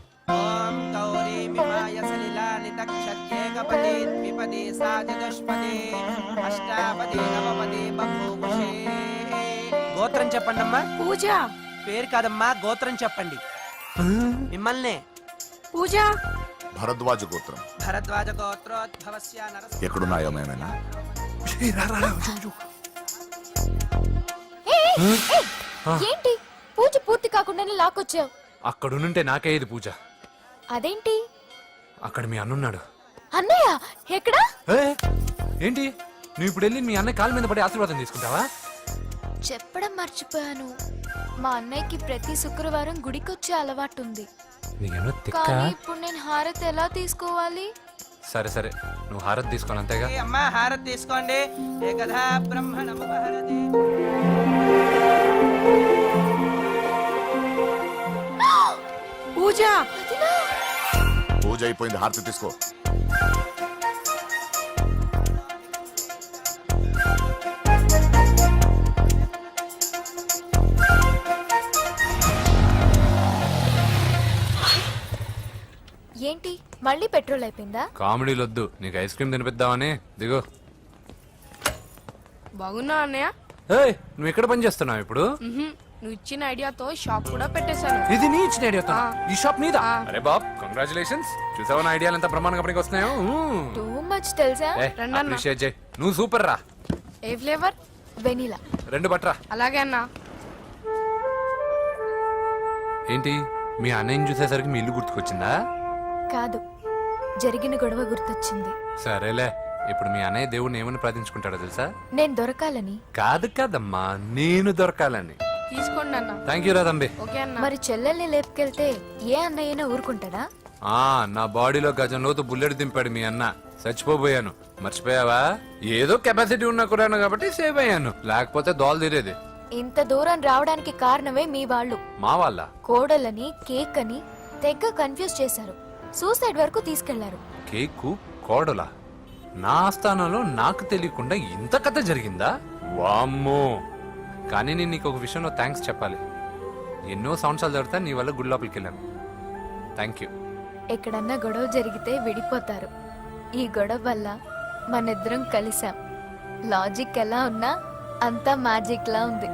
[SPEAKER 13] గోత్రం చెప్పండి అమ్మా.
[SPEAKER 4] పూజ.
[SPEAKER 13] పేరు కాదమ్మా, గోత్రం చెప్పండి. మిమ్మల్నే.
[SPEAKER 4] పూజ.
[SPEAKER 1] భరద్వాజ గోత్రం.
[SPEAKER 13] భరద్వాజ గోత్రోద్భవస్య నరసింహ.
[SPEAKER 1] ఎక్కడున్నాయో మేమైనా?
[SPEAKER 9] ఏంటి పూజ పూర్తి కాకుండానే లాక్కొచ్చావు?
[SPEAKER 6] అక్కడుంటే నాకే ఇది పూజ.
[SPEAKER 9] అదేంటి?
[SPEAKER 6] అక్కడ మీ అన్నున్నాడు.
[SPEAKER 9] అన్నయ్య ఎక్కడా?
[SPEAKER 6] ఏంటి, నువ్వు ఇప్పుడు వెళ్ళి మీ అన్నయ్య కాళ్ళ మీద పడి ఆశీర్వాదం తీసుకుంటావా?
[SPEAKER 9] చెప్పడం మర్చిపోయాను. మా అన్నయ్యకి ప్రతి శుక్రవారం గుడికొచ్చే అలవాటు ఉంది.
[SPEAKER 6] నీకేమో తిక్క.
[SPEAKER 9] కానీ ఇప్పుడు నేను హారతి ఎలా తీసుకోవాలి?
[SPEAKER 6] సరే సరే, నువ్వు హారతి తీసుకోవాలి అంతేగా.
[SPEAKER 13] ఏ అమ్మా, హారతి తీసుకోండి. ఏకదా బ్రహ్మణముపహరతి.
[SPEAKER 4] పూజ.
[SPEAKER 1] పూజ అయిపోయింది, హారతి తీసుకో.
[SPEAKER 9] ఏంటి మళ్ళీ పెట్రోల్ అయిపోయిందా?
[SPEAKER 6] కామెడీలు వద్దు, నీకు ఐస్ క్రీమ్ తినిపిద్దామని. దిగు.
[SPEAKER 4] బాగున్నా అన్నయ్య?
[SPEAKER 6] ఏయ్, నువ్వు ఎక్కడ పని చేస్తున్నావు ఇప్పుడు?
[SPEAKER 4] నువ్వు ఇచ్చిన ఐడియాతో షాప్ కూడా పెట్టేశాను.
[SPEAKER 6] ఇది నీ ఇచ్చిన ఐడియా? ఈ షాప్ నీదా? అరే బాబ్, కంగ్రాచులేషన్స్. చూసావా నా ఐడియాలు ఎంత బ్రహ్మాండంగా పనికి వస్తున్నాయో?
[SPEAKER 9] టూ మచ్ తెలుసా?
[SPEAKER 6] అప్రిషియేట్ చేయి. నువ్వు సూపర్ రా.
[SPEAKER 4] ఏ ఫ్లేవర్?
[SPEAKER 9] వెనీలా.
[SPEAKER 6] 2 బట్రా.
[SPEAKER 4] అలాగే అన్నా.
[SPEAKER 6] ఏంటి, మీ అన్నయ్యని చూసేసరికి మీ ఇల్లు గుర్తుకొచ్చిందా?
[SPEAKER 9] కాదు, జరిగిన గొడవ గుర్తొచ్చింది.
[SPEAKER 6] సరేలే, ఇప్పుడు మీ అన్నయ్య దేవుడిని ఏమని ప్రార్థించుకుంటాడో తెలుసా?
[SPEAKER 9] నేను దొరకాలని.
[SPEAKER 6] కాదు కాదమ్మా, నేను దొరకాలని.
[SPEAKER 4] తీసుకోండి అన్న.
[SPEAKER 6] థ్యాంక్ యూ రా తంబి.
[SPEAKER 4] ఓకే అన్న.
[SPEAKER 9] మరి చెల్లెల్ని లేపుకెళ్తే ఏ అన్నయ్యనా ఊరుకుంటాడా?
[SPEAKER 6] నా బాడీలో గజం లోతు బుల్లెట్ దింపాడు మీ అన్న. చచ్చిపోయాను, మర్చిపోయావా? ఏదో కెపాసిటీ ఉన్న కురాను కాబట్టి సేవ్ అయ్యాను, లేకపోతే దోలు తీరేది.
[SPEAKER 9] ఇంత దూరం రావడానికి కారణమే మీ వాళ్ళు.
[SPEAKER 6] మా వాళ్ళ
[SPEAKER 9] కోడలని కేక్ అని తెగ కన్ఫ్యూజ్ చేశారు. సూసైడ్ వరకు తీసుకెళ్లారు.
[SPEAKER 6] కేకు కోడలా? నా స్థానంలో నాకు తెలియకుండా ఇంత కథ జరిగిందా? వామ్మో. కానీ నేను నీకు ఒక విషయంలో థ్యాంక్స్ చెప్పాలి. ఎన్నో సంవత్సరాలు జరుగుతా నీ వల్ల గుడి లోపలికి వెళ్ళాను. Thank you.
[SPEAKER 9] ఎక్కడన్నా గొడవ జరిగితే విడిపోతారు. ఈ గొడవ వల్ల మనిద్దరం కలిసాం. లాజిక్ ఎలా ఉన్నా అంతా మ్యాజిక్ లా ఉంది.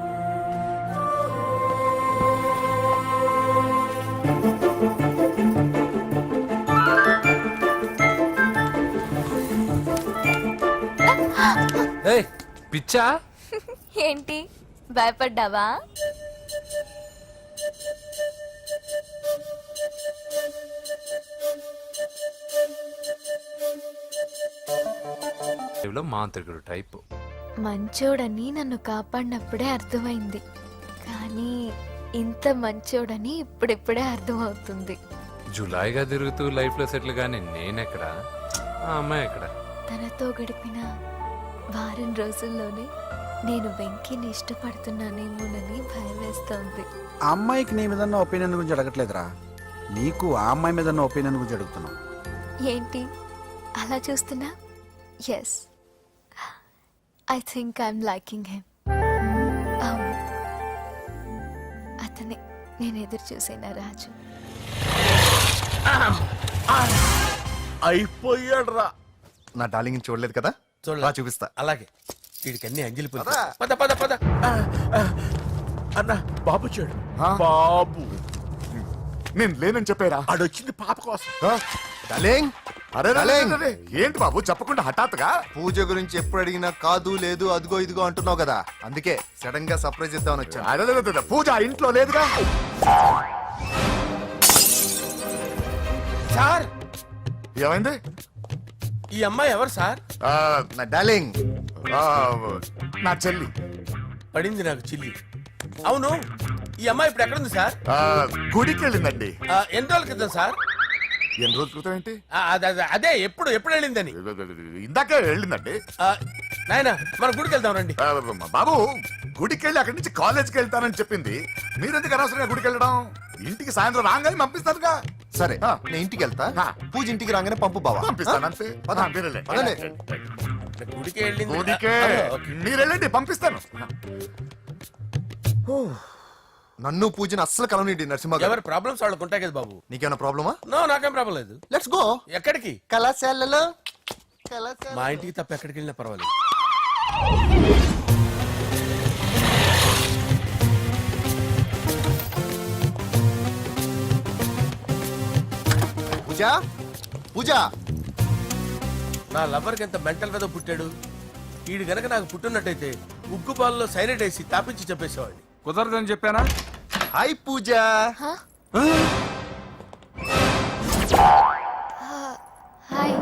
[SPEAKER 6] ఏయ్, పిచ్చా?
[SPEAKER 9] ఏంటి, భయపడ్డావా?
[SPEAKER 6] మాంత్రికుడు టైపు.
[SPEAKER 9] మంచోడని నన్ను కాపాడినప్పుడే అర్థమైంది, కానీ ఇంత మంచోడని ఇప్పుడిప్పుడే అర్థమవుతుంది.
[SPEAKER 6] జులాయిగా తిరుగుతూ లైఫ్ లో సెటిల్ గానీ నేనెక్కడా, ఆ అమ్మాయి ఎక్కడ?
[SPEAKER 9] తనతో గడిపిన వారం రోజుల్లోనే నేను వెంకిని ఇష్టపడుతున్నానేమోనని భయం వేస్తోంది.
[SPEAKER 3] ఆ అమ్మాయికి నీ మీద ఒపీనియన్ గురించి అడగట్లేదురా, నీకు ఆ అమ్మాయి మీద ఒపీనియన్ గురించి అడుగుతున్నావు.
[SPEAKER 9] ఏంటి అలా చూస్తున్నా? Yes, I think I'm liking him. అవును, అతనే నేను ఎదురు చూసిన రాజు.
[SPEAKER 5] అయిపోయాడు రా. నా డార్లింగ్ చూడలేదు కదా,
[SPEAKER 2] చూడలే.
[SPEAKER 5] చూపిస్తా.
[SPEAKER 2] అలాగే, వీడికన్నీ అంజలి పులి. పద పద పద.
[SPEAKER 3] అన్న బాబు చూడు.
[SPEAKER 1] బాబు నేను లేనని చెప్పారా?
[SPEAKER 3] ఆడొచ్చింది పాప కోసం.
[SPEAKER 5] డార్లింగ్,
[SPEAKER 1] అరే
[SPEAKER 5] డార్లింగ్.
[SPEAKER 1] ఏంటి బాబు చెప్పకుండా హఠాత్తుగా?
[SPEAKER 5] పూజ గురించి ఎప్పుడు అడిగినా కాదు లేదు అదిగో ఇదిగో అంటున్నావు కదా, అందుకే సడన్ గా సర్ప్రైజ్ ఇద్దామని వచ్చాను.
[SPEAKER 1] అదే పూజ ఆ ఇంట్లో లేదుగా.
[SPEAKER 2] సార్,
[SPEAKER 1] ఏమైంది?
[SPEAKER 2] ఈ అమ్మాయి ఎవరు సార్?
[SPEAKER 5] నా డార్లింగ్,
[SPEAKER 1] నా చెల్లి.
[SPEAKER 2] పడింది నాకు చిల్లి. అవును, ఈ అమ్మాయి ఇప్పుడు ఎక్కడుంది సార్?
[SPEAKER 1] గుడికి వెళ్ళిందండి.
[SPEAKER 2] ఎన్ని రోజుల క్రితం సార్?
[SPEAKER 1] ఎన్ని రోజుల క్రితం ఏంటి?
[SPEAKER 2] అదే ఎప్పుడు ఎప్పుడు వెళ్ళిందని.
[SPEAKER 1] ఇందాకే వెళ్ళిందండి.
[SPEAKER 2] నాయనా, మన గుడికి వెళ్దాం రండి.
[SPEAKER 1] బాబు, గుడికి వెళ్ళి అక్కడి నుంచి కాలేజ్కి వెళ్తానని చెప్పింది. మీరెందుకు అనవసరంగా గుడికి వెళ్ళడం? ఇంటికి సాయంత్రం రాగానే పంపిస్తానుగా.
[SPEAKER 5] సరే నేను ఇంటికి వెళ్తా, పూజ ఇంటికి రాగానే పంపు బావా.
[SPEAKER 1] పంపిస్తాను అంతే.
[SPEAKER 5] పదండి.
[SPEAKER 2] గుడికి వెళ్ళింది.
[SPEAKER 1] గుడికే
[SPEAKER 2] ఓకే.
[SPEAKER 1] మీరు వెళ్ళండి, పంపిస్తాను.
[SPEAKER 5] నన్ను పూజను అస్సలు కలవనిండి నరసింహ గారు.
[SPEAKER 2] ఎవరి ప్రాబ్లమ్స్ వాళ్ళకు ఉంటాయి కదా బాబు.
[SPEAKER 5] నీకేమైనా ప్రాబ్లమా?
[SPEAKER 2] నో, నాకేం ప్రాబ్లం లేదు.
[SPEAKER 5] Let's go.
[SPEAKER 2] ఎక్కడికి?
[SPEAKER 5] కళాశాలలో.
[SPEAKER 2] మా ఇంటికి తప్ప ఎక్కడికి వెళ్ళినా పర్వాలేదు.
[SPEAKER 5] పూజ, పూజ.
[SPEAKER 2] నా లవర్కి ఎంత మెంటల్ మీద పుట్టాడు. వీడు గనక నాకు పుట్టినట్టయితే ఉగ్గు పాలలో సైనట్ వేసి తాపించి చెప్పేసేవాడిని.
[SPEAKER 3] కుదరదని చెప్పానా?
[SPEAKER 5] హాయ్ పూజ.
[SPEAKER 9] హాయ్.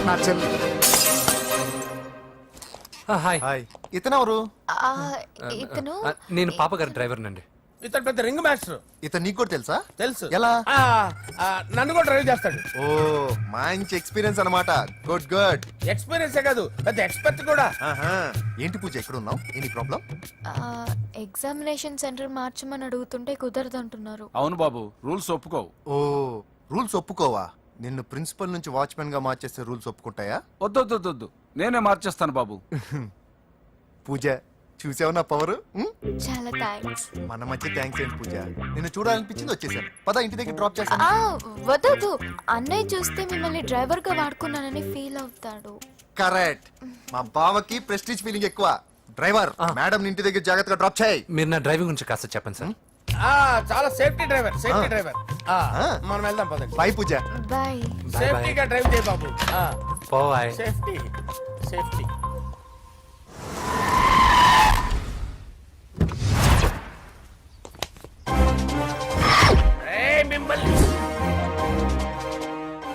[SPEAKER 1] నా చెల్లి.
[SPEAKER 6] హాయ్.
[SPEAKER 5] హాయ్. ఇతనెవరు?
[SPEAKER 9] ఇతను
[SPEAKER 6] నేను పాపగారి డ్రైవర్ నండి.
[SPEAKER 2] ఇతను పెద్ద రింగ్ మాస్టర్.
[SPEAKER 5] ఇతను నీకు కూడా తెలుసా?
[SPEAKER 2] తెలుసు.
[SPEAKER 5] ఎలా?
[SPEAKER 2] నన్ను కూడా డ్రైవ్ చేస్తాడు.
[SPEAKER 5] ఓ, మంచి ఎక్స్పీరియన్స్ అన్నమాట. Good good.
[SPEAKER 2] ఎక్స్పీరియన్సే కాదు, పెద్ద ఎక్స్పర్ట్ కూడా.
[SPEAKER 5] ఏంటి పూజ ఎక్కడ ఉన్నావు? Any problem?
[SPEAKER 9] ఎగ్జామినేషన్ సెంటర్ మార్చమని అడుగుతుంటే కుదరదంటున్నారు.
[SPEAKER 3] అవును బాబు, రూల్స్ ఒప్పుకోవు.
[SPEAKER 5] ఓ, రూల్స్ ఒప్పుకోవా? నిన్ను ప్రిన్సిపల్ నుంచి వాచ్మెన్ గా మార్చేస్తే రూల్స్ ఒప్పుకుంటాయా?
[SPEAKER 3] వద్దు నేనే మార్చేస్తాను బాబు.
[SPEAKER 5] పూజ చూసావు నా పవర్
[SPEAKER 9] చాలా థ్యాంక్స్.
[SPEAKER 5] మన మధ్య థ్యాంక్స్ ఏంటి పూజ, నిన్ను చూడాలనిపించింది వచ్చేసాను. పద ఇంటి దగ్గర డ్రాప్ చేస్తాను.
[SPEAKER 9] వద్దు, అన్నయ్య చూస్తే మిమ్మల్ని డ్రైవర్ గా వాడుకున్నానని ఫీల్ అవుతాడు.
[SPEAKER 5] కరెక్ట్, మా బావకి ప్రెస్టీజ్ ఫీలింగ్ ఎక్కువ. డ్రైవర్, మేడం ఇంటి దగ్గర జాగ్రత్తగా డ్రాప్ చేయి.
[SPEAKER 6] మీరు నా డ్రైవింగ్ గురించి కాస్త చెప్పండి సార్.
[SPEAKER 2] చాలా సేఫ్టీ డ్రైవర్. మనం వెళ్దాం పదండి.
[SPEAKER 5] బై పూజ.
[SPEAKER 9] బాయ్.
[SPEAKER 2] సేఫ్టీగా డ్రైవ్ చేయి బాబు.
[SPEAKER 6] పోవాయ్.
[SPEAKER 2] Safety safety. మిమ్మల్ని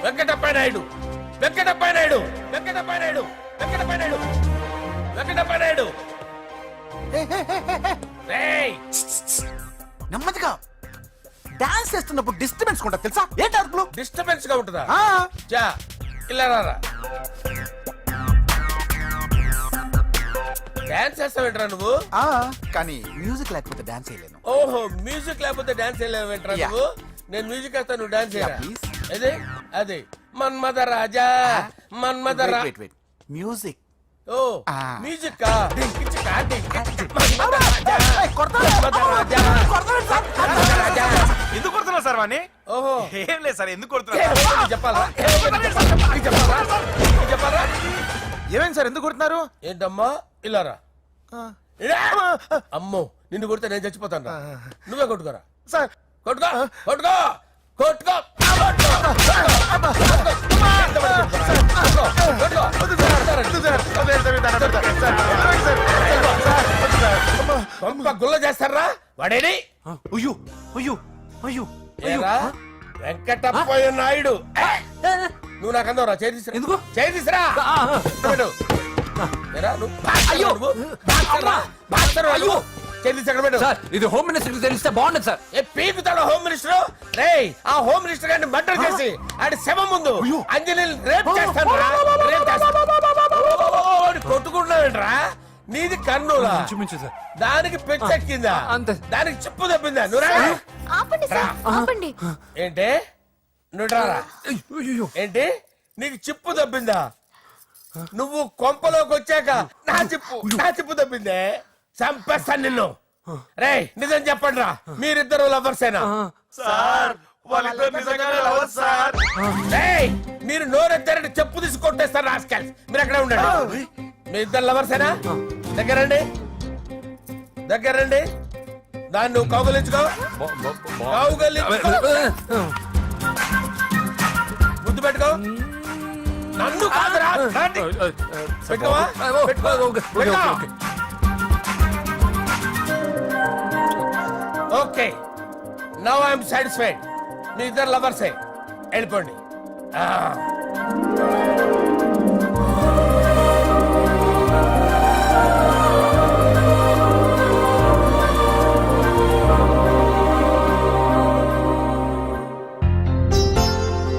[SPEAKER 2] వెంకటప్ప నాయుడు, వెంకటప్ప నాయుడు, వెంకటప్ప నాయుడు, వెంకటప్ప నాయుడు, వెంకటప్ప నాయుడు. రేయ్,
[SPEAKER 3] నెమ్మదిగా డాన్స్ చేస్తున్నప్పుడు డిస్టర్బెన్స్ కొంటా తెలుసా? ఏంటి అరుపులు?
[SPEAKER 2] డిస్టర్బెన్స్ గా ఉంటుందా?
[SPEAKER 3] ఆ,
[SPEAKER 2] జా ఇలా రారా. డాన్స్ చేస్తావేంట్రా నువ్వు?
[SPEAKER 3] ఆ, కానీ మ్యూజిక్ లేకపోతే డాన్స్ చేయలేను.
[SPEAKER 2] ఓహో, మ్యూజిక్ లేకపోతే డాన్స్ చేయలేవేంట్రా
[SPEAKER 3] Yeah.
[SPEAKER 2] నువ్వు? నేను మ్యూజిక్ వేస్తా, నువ్వు డాన్స్ చేయరా?
[SPEAKER 3] Yeah, please.
[SPEAKER 2] అదే అదే మన్మద రాజా, మన్మద రా.
[SPEAKER 3] మ్యూజిక్.
[SPEAKER 2] ఓ
[SPEAKER 3] Ah.
[SPEAKER 2] మ్యూజిక్ కా డింకి చికా డింకి మన్మద రాజా, మన్మద రాజా, మన్మద రాజా.
[SPEAKER 8] ఎందుకు కొడుతున్నా సార్ వాణ్ణి?
[SPEAKER 2] ఓహో,
[SPEAKER 8] ఏం లేదు సార్, ఎందుకు
[SPEAKER 2] ఏ,
[SPEAKER 8] కొడుతున్నా?
[SPEAKER 2] నీకు చెప్పాలా? నీకు చెప్పాలా? నీకు చెప్పాలా?
[SPEAKER 3] ఏమైంది సార్, ఎందుకు కొడుతున్నారు?
[SPEAKER 2] ఏంటమ్మా ఇలా రా. ఇలా. అమ్మో, నిన్ను కొడితే నేను చచ్చిపోతాను రా. నువ్వే కొట్టుకోరా.
[SPEAKER 3] సార్
[SPEAKER 2] కొట్టుకో, కొట్టుకో, కొట్టుకో, గుల్ల చేస్తారా వాడేడి?
[SPEAKER 3] అయ్యో అయ్యో అయ్యో
[SPEAKER 2] ఏరా, వెంకటప్పయ్య నాయుడు. నువ్వు నాకు అందవరా? చేయి తీసురా.
[SPEAKER 6] ఎందుకు?
[SPEAKER 2] చేయి తీసురా. పెట్టు. ఏరా, నువ్వు బాక్సర్ రా, నువ్వు బాక్సర్ రా, బాక్సర్ రా నువ్వు. చేయి తీసి అక్కడ పెట్టు.
[SPEAKER 6] సార్ ఇది హోమ్ మినిస్టర్ తెలిస్తే బాగుండదు సార్.
[SPEAKER 2] ఏ పీకుతాడు హోమ్ మినిస్టర్? రేయ్, ఆ హోమ్ మినిస్టర్ గారిని మర్డర్ చేసి ఆడి శవం ముందు అంజలిని రేప్ చేస్తాను రా. రేప్ చేస్తాను. కొట్టుకుంటున్నావేంట్రా? నీది కన్నులా?
[SPEAKER 6] ఇంచుమించు సార్.
[SPEAKER 2] దానికి పెచ్చెక్కిందా?
[SPEAKER 6] అంతే.
[SPEAKER 2] దానికి చిప్పు తప్పిందా? నువ్వు రా.
[SPEAKER 9] ఆపండి సార్, ఆపండి.
[SPEAKER 2] ఏంటి? నువ్వు రారా. ఏంటి? నీకు చిప్పు తప్పిందా? నువ్వు కొంపలోకి వచ్చాక నా చిప్పు తప్పిందే. చంపేస్తాను నిన్ను. రేయ్, నిజం చెప్పండి రా, మీరిద్దరు లవర్సేనా?
[SPEAKER 8] సార్ వాళ్ళిద్దరు నిజంగానే లవర్స్ సార్.
[SPEAKER 2] రేయ్, మీరు నోరెత్తారంటే చెప్పు తీసి కొట్టేస్తారు రాస్కల్స్. మీరు అక్కడే ఉండండి. మీ ఇద్దరు లవర్సేనా? దగ్గరండి, దగ్గరండి. దాన్ని నువ్వు కౌగలించుకో, కౌగలించుకో, ముద్దు పెట్టుకో. నన్ను కాదురా, దాన్ని. పెట్టుకోవా? పెట్టుకో. Okay, now I'm satisfied. మీ ఇద్దరు లవర్సే, వెళ్ళిపోండి.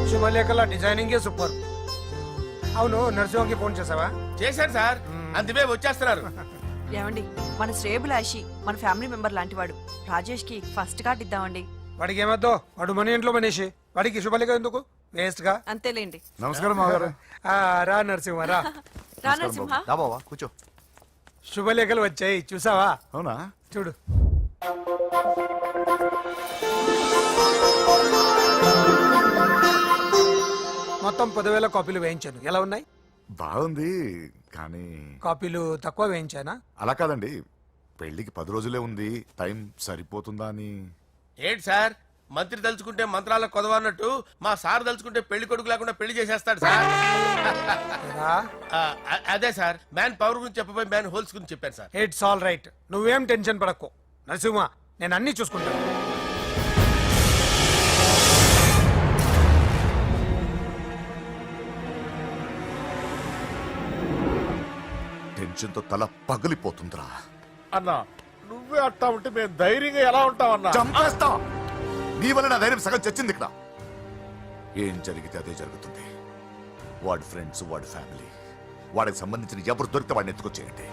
[SPEAKER 3] శుభలేఖల డిజైనింగ్ సూపర్. అవును, నరసింహకి ఫోన్ చేసావా?
[SPEAKER 2] చేశాను సార్, అందుకే వచ్చేస్తున్నారు.
[SPEAKER 12] ఏమండి, మన శ్రేయబులాషి మన ఫ్యామిలీ మెంబర్ లాంటి వాడు. రాజేష్ కి ఫస్ట్ కార్డ్ ఇద్దామండి.
[SPEAKER 3] వాడికి ఏమద్దో, వాడు మన ఇంట్లో మనిషి, వాడికి శుభలేఖ ఎందుకు? వేస్ట్ గా.
[SPEAKER 12] అంతేలేండి.
[SPEAKER 1] నమస్కారం మామగారు.
[SPEAKER 3] రా నరసింహ రా.
[SPEAKER 12] రా నరసింహ.
[SPEAKER 5] రా బావా, కూర్చో.
[SPEAKER 3] శుభలేఖలు వచ్చాయి, చూసావా?
[SPEAKER 1] అవునా?
[SPEAKER 3] చూడు. మొత్తం 10,000 కాపీలు వేయించాను. ఎలా ఉన్నాయి?
[SPEAKER 1] బాగుంది, కానీ
[SPEAKER 3] కాపీలు తక్కువ వేయించానా?
[SPEAKER 1] అలా కాదండి, పెళ్లికి 10 రోజులే ఉంది, టైం సరిపోతుందా అని.
[SPEAKER 2] ఏంటి సార్, మంత్రి తలుచుకుంటే మంత్రాలకు కొదవన్నట్టు మా సార్ తలుచుకుంటే పెళ్లి కొడుకు లేకుండా పెళ్లి చేసేస్తాడు సార్.
[SPEAKER 3] రా.
[SPEAKER 2] అదే సార్, మ్యాన్ పవర్ గురించి చెప్పబోయి మ్యాన్ హోల్స్ గురించి చెప్పాను సార్.
[SPEAKER 3] ఇట్స్ ఆల్ రైట్, నువ్వేం టెన్షన్ పడకు నరసింహ, నేను అన్ని చూసుకుంటాను.
[SPEAKER 1] టెన్షన్ తో తల పగిలిపోతుందిరా.
[SPEAKER 2] అన్నా, నువ్వే అట్టా ఉంటే మేము ధైర్యంగా ఎలా ఉంటామన్నా?
[SPEAKER 1] చంపేస్తా. నీ వల్ల నా ధైర్యం సగం చచ్చింది ఇక్కడ. ఏం జరిగితే అదే జరుగుతుంది. వాడి ఫ్రెండ్స్, వాడి ఫ్యామిలీ, వాడికి సంబంధించిన ఎవరు దొరికితే వాడిని ఎత్తుకొచ్చేయండి.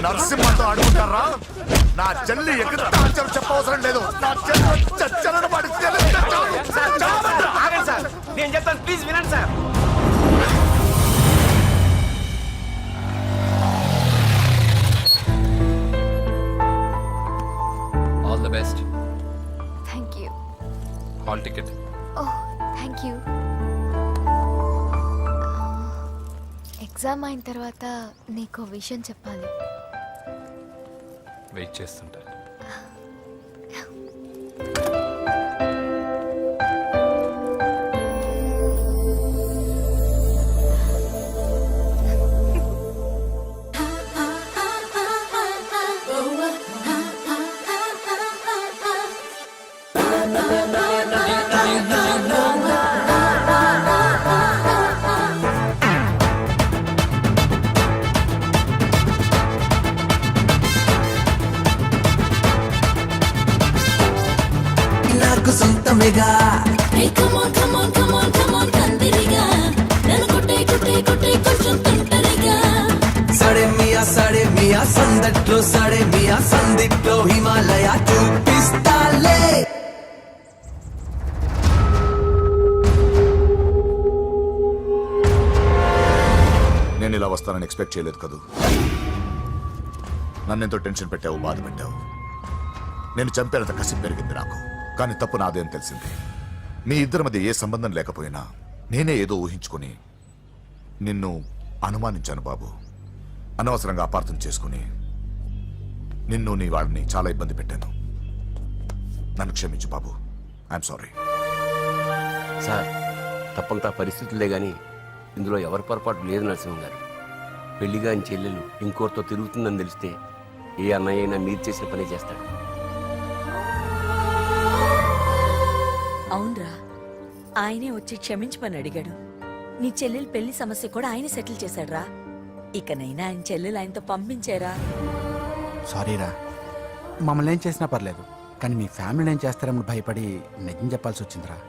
[SPEAKER 1] నరసింహతో అడుగుతారా? నా చెల్లి ఎక్కడ చెప్పవసరం లేదు. నా చెల్లి చచ్చలను వాడి
[SPEAKER 13] నేను చెప్తాను, ప్లీజ్ వినండి sir.
[SPEAKER 6] Hall ticket.
[SPEAKER 9] Oh thank you. Exam అయిన తర్వాత నీకు విషయం చెప్పాలి.
[SPEAKER 6] వెయిట్ చేస్తుంటా.
[SPEAKER 10] నాకు సొంతమేగా సడే మియా సందట్లో సడే మియా సందిట్లో హిమాలయ చూపిస్తాలే.
[SPEAKER 1] నేను ఇలా వస్తానని ఎక్స్పెక్ట్ చేయలేదు కదూ. నన్నెంతో టెన్షన్ పెట్టావు, బాధ పెట్టావు. నేను చంపేంత కసి పెరిగింది నాకు. కానీ తప్పు నాదే అని తెలిసింది. మీ ఇద్దరి మధ్య ఏ సంబంధం లేకపోయినా నేనే ఏదో ఊహించుకొని నిన్ను అనుమానించాను బాబు. అనవసరంగా అపార్థం చేసుకుని నిన్ను నీ వాడిని చాలా ఇబ్బంది పెట్టాను. నన్ను క్షమించు బాబు. I'm sorry.
[SPEAKER 14] సార్ తప్పంతా పరిస్థితులే కానీ ఇందులో ఎవరి పొరపాటు లేదు నరసింహ గారు. పెళ్లిగాని చెల్లెలు ఇంకోరితో తిరుగుతుందని తెలిస్తే ఏ అన్నయ్య అయినా మీరు చేసిన పని చేస్తాడు.
[SPEAKER 12] అవునరా, ఆయనే వచ్చి క్షమించమని అడిగాడు. నీ చెల్లెలు పెళ్లి సమస్య కూడా ఆయన సెటిల్ చేశాడురా. ఇకనైనా ఆయన చెల్లెలు ఆయనతో పంపించారా?
[SPEAKER 3] సారీరా, మమ్మల్ని ఏం చేసినా పర్లేదు, కానీ మీ ఫ్యామిలీని ఏం చేస్తారని భయపడి నిజం చెప్పాల్సి వచ్చిందిరా.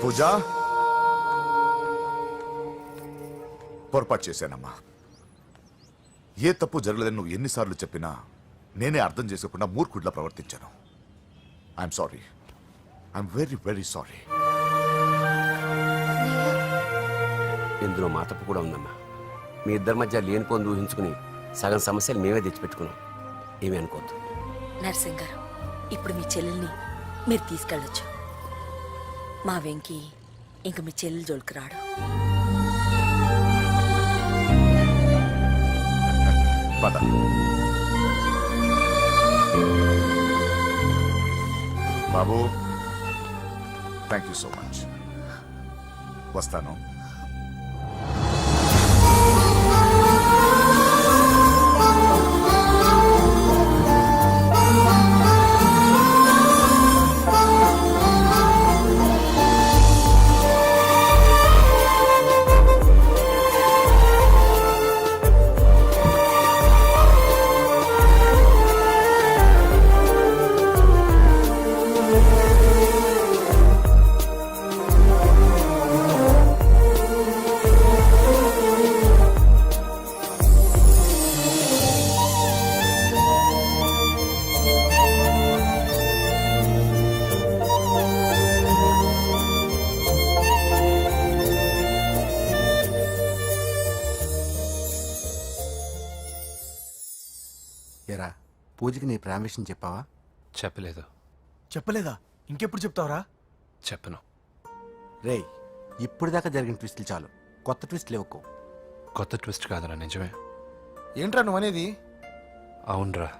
[SPEAKER 1] పూజా, పొరపాటు చేశానమ్మా. ఏ తప్పు జరగలేదని నువ్వు ఎన్నిసార్లు చెప్పినా నేనే అర్థం చేసుకోకుండా మూర్ఖుడిలా ప్రవర్తించాను. I'm sorry. I'm very very sorry.
[SPEAKER 14] ఇందులో మా తప్పు కూడా ఉందమ్మా. మీ ఇద్దరి మధ్య లేనిపోని ఊహించుకుని సగం సమస్యలు మేమే తెచ్చిపెట్టుకున్నాం. ఏమీ అనుకోవద్దు.
[SPEAKER 12] నర్సింగ్ గారు, ఇప్పుడు మీ చెల్లెల్ని మీరు తీసుకెళ్ళొచ్చు. మా వెంకీ ఇంక మీ చెల్లెలు జోలికి రాడు.
[SPEAKER 1] పద. బాబు, థ్యాంక్ యూ సో మచ్. వస్తాను.
[SPEAKER 3] ఏరా, పూజకి నీ ప్రేమ విషయం చెప్పావా?
[SPEAKER 6] చెప్పలేదు.
[SPEAKER 8] చెప్పలేదా? ఇంకెప్పుడు చెప్తావరా?
[SPEAKER 6] చెప్పను.
[SPEAKER 3] రేయ్, ఇప్పుడు దాకా జరిగిన ట్విస్టులు చాలు, కొత్త ట్విస్ట్ లేవుకో.
[SPEAKER 6] కొత్త ట్విస్ట్ కాదురా, నిజమే.
[SPEAKER 5] ఏంట్రా నువ్వు అనేది?
[SPEAKER 6] అవునరా,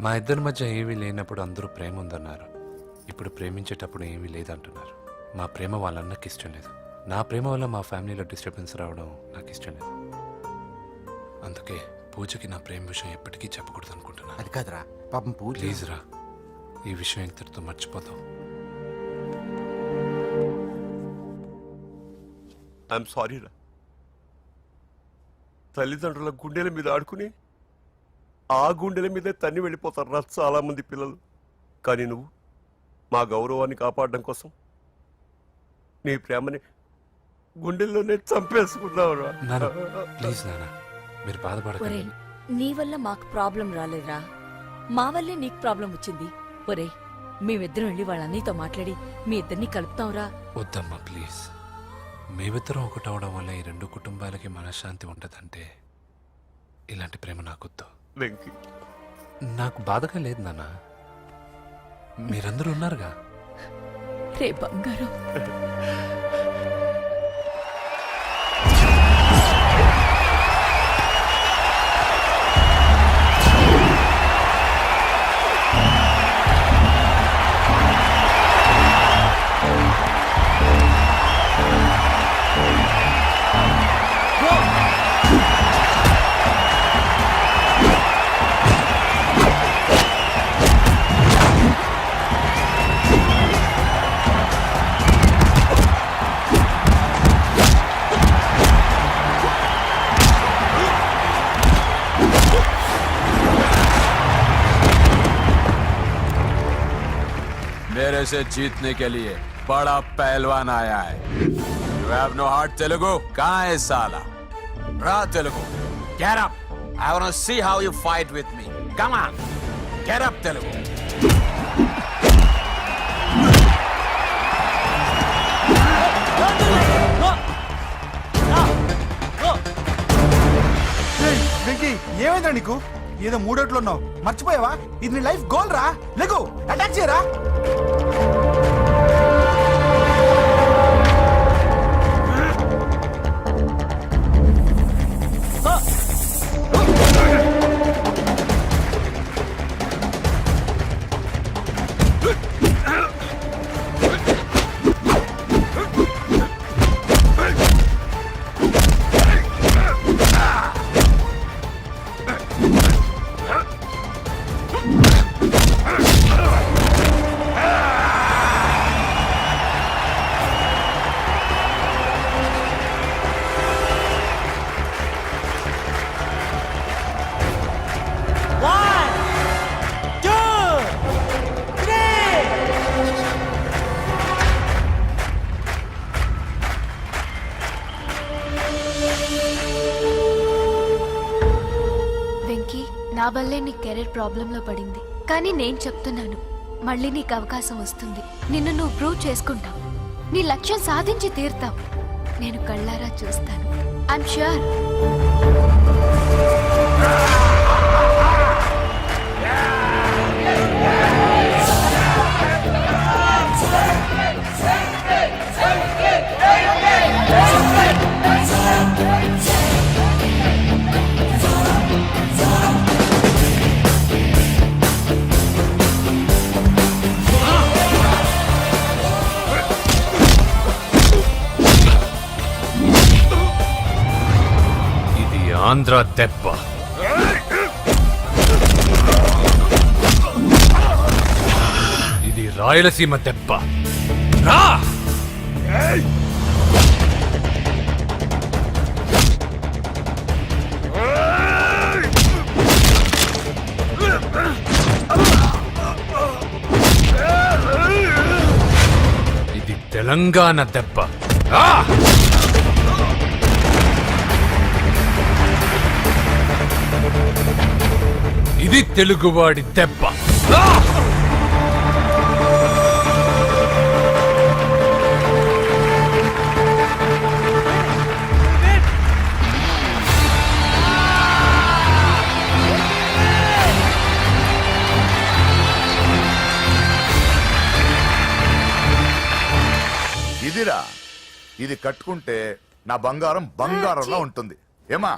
[SPEAKER 6] మా ఇద్దరి మధ్య ఏమీ లేనప్పుడు అందరూ ప్రేమ ఉందన్నారు. ఇప్పుడు ప్రేమించేటప్పుడు ఏమీ లేదంటున్నారు. మా ప్రేమ వాళ్ళన్నకి ఇష్టం లేదు. నా ప్రేమ వల్ల మా ఫ్యామిలీలో డిస్టర్బెన్స్ రావడం నాకు ఇష్టం లేదు. అందుకే పూజకి నా ప్రేమ విషయం ఎప్పటికీ చెప్పకూడదు అనుకుంటున్నాను.
[SPEAKER 3] అది కాదురా, పాపం పూజ.
[SPEAKER 6] ప్లీజ్ రా, ఈ విషయం ఇంతటితో మర్చిపోతాం.
[SPEAKER 14] ఐఎమ్ సారీ రా. తల్లిదండ్రుల గుండెల మీద ఆడుకుని ఆ గుండెల మీద తన్ని వెళ్ళిపోతారు రా చాలా మంది పిల్లలు. కానీ నువ్వు మా గౌరవాన్ని కాపాడడం కోసం నీ ప్రేమని గుండెల్లోనే చంపేసుకున్నావు రా.
[SPEAKER 6] నాన్న, ప్లీజ్ నాన్న, మీరు
[SPEAKER 12] ఒరే
[SPEAKER 6] బాధపడకండి.
[SPEAKER 12] నీ వల్ల మాకు ప్రాబ్లం రాలేదురా, మా వల్లే నీకు ప్రాబ్లం వచ్చింది. ఒరే మేమిద్దరం వెళ్ళి వాళ్ళ అన్నయ్యతో మాట్లాడి మీ ఇద్దరిని కలుపుతాంరా.
[SPEAKER 6] వద్దమ్మా ప్లీజ్. మేమిద్దరం ఒకటవడం వల్ల ఈ రెండు కుటుంబాలకి మనశ్శాంతి ఉండదంటే ఇలాంటి ప్రేమ నాకొద్దు.
[SPEAKER 7] వెంకీ,
[SPEAKER 6] నాకు బాధగా లేదు నాన్న, మీరందరూ ఉన్నారుగా.
[SPEAKER 12] రే బంగారం,
[SPEAKER 11] मेरे से जीतने के लिए बड़ा पहलवान आया है. You have no heart, Telugu? कहाँ है साला? Ra Telugu. Get up. I want to see how you fight with me. Come on. Get up, Telugu.
[SPEAKER 3] Venky ఏమైందిరా నీకు? ఏదో మూడోట్లో ఉన్నావు, మర్చిపోయావా? ఇది నీ లైఫ్ గోల్ రా. లెగు, అటాక్ చేయరా.
[SPEAKER 9] వెంకీ, నా వల్లే నీ కెరీర్ ప్రాబ్లంలో పడింది, కానీ నేను చెప్తున్నాను, మళ్ళీ నీకు అవకాశం వస్తుంది. నిన్ను నువ్వు ప్రూవ్ చేసుకుంటావు, నీ లక్ష్యం సాధించి తీరుతావు. నేను కళ్ళారా చూస్తాను. I'm sure.
[SPEAKER 6] ఆంధ్ర దెబ్బ, ఇది రాయలసీమ దెబ్బ. రా! ఇది తెలంగాణ దెబ్బ. రా! ఇది తెలుగువాడి దెబ్బ.
[SPEAKER 1] ఇదిరా, ఇది కట్టుకుంటే నా బంగారం బంగారంలో ఉంటుంది. ఏమా?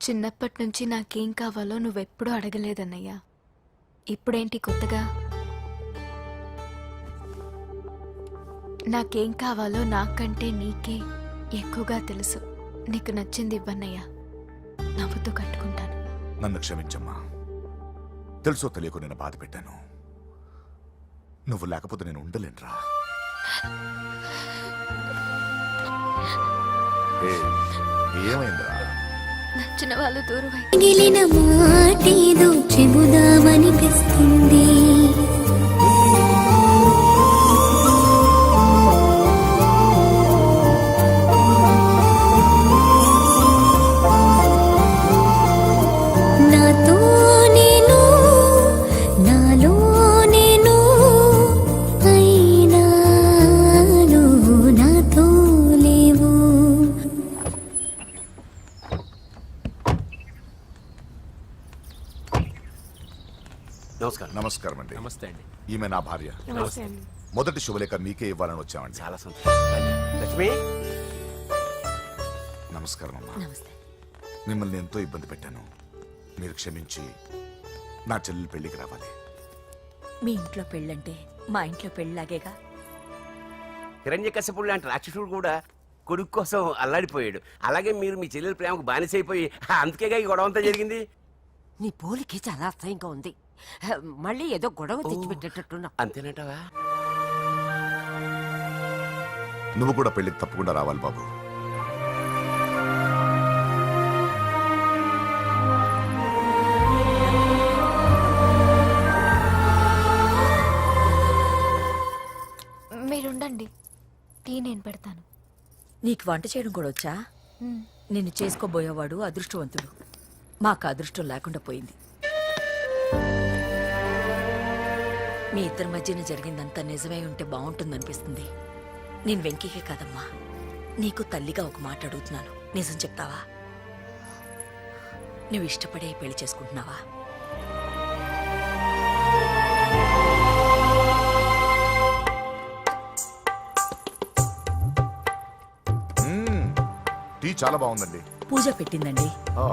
[SPEAKER 9] చిన్నప్పటి నుంచి నాకేం కావాలో నువ్వెప్పుడూ అడగలేదన్నయ్యా. ఇప్పుడేంటి కొత్తగా? నాకేం కావాలో నాకంటే నీకే ఎక్కువగా తెలుసు. నీకు నచ్చింది ఇవ్వన్నయ్యా, నవ్వుతూ కట్టుకుంటాను.
[SPEAKER 1] నన్ను క్షమించమ్మా, తెలుసో తెలియకు నేను బాధ పెట్టాను. నువ్వు లేకపోతే నేను ఉండలేనురా. ఏమైందిరా?
[SPEAKER 9] నచ్చిన వాళ్ళు దూరమై
[SPEAKER 10] మిగిలిన మాటేదో చెబుదామనిపిస్తుంది.
[SPEAKER 1] నమస్కారం అండి.
[SPEAKER 6] నమస్తే అండి.
[SPEAKER 1] ఈమె నా భార్య. మొదటి శుభలేఖ మీకే ఇవ్వాలని వచ్చామండి.
[SPEAKER 14] చాలా సంతోషం. లక్ష్మి
[SPEAKER 1] నమస్కారం అమ్మా.
[SPEAKER 12] నమస్తే.
[SPEAKER 1] మిమ్మల్ని ఎంతో ఇబ్బంది పెట్టాను. మీరు క్షమించి నా చెల్లెలు పెళ్లికి రావాలి.
[SPEAKER 12] మీ ఇంట్లో పెళ్ళంటే మా ఇంట్లో పెళ్ళలాగేగా.
[SPEAKER 14] హిరణ్యకశిపుడు లాంటి రాక్షసుడు కూడా కొడుకు కోసం అల్లాడిపోయాడు. అలాగే మీరు మీ చెల్లెల ప్రేమకు బానిసైపోయి అందుకేగా ఈ గొడవ అంతా జరిగింది.
[SPEAKER 13] నీ పోలికి చాలా అసహ్యంగా ఉంది. మళ్ళీ ఏదో గొడవ తెచ్చిపెట్టేటట్టున్నా.
[SPEAKER 14] అంతేనంటావా?
[SPEAKER 1] నువ్వు కూడా పెళ్లికి తప్పకుండా రావాలి బాబు.
[SPEAKER 9] మీరుండండి, టీ నేను పెడతాను.
[SPEAKER 12] నీకు వంట చేయడం కూడా వచ్చా? నిన్ను చేసుకోబోయేవాడు అదృష్టవంతుడు. మాకు అదృష్టం లేకుండా పోయింది. మీ ఇద్దరి మధ్యన జరిగిందంతా నిజమై ఉంటే బాగుంటుందనిపిస్తుంది. నేను వెంకీకే కాదమ్మా, నీకు తల్లిగా ఒక మాట అడుగుతున్నాను. నిజం చెప్తావా? నువ్వు ఇష్టపడే పెళ్లి చేసుకుంటున్నావా?
[SPEAKER 1] టీ చాలా బాగుందండి.
[SPEAKER 12] పూజ పెట్టిందండి.
[SPEAKER 1] ఆ,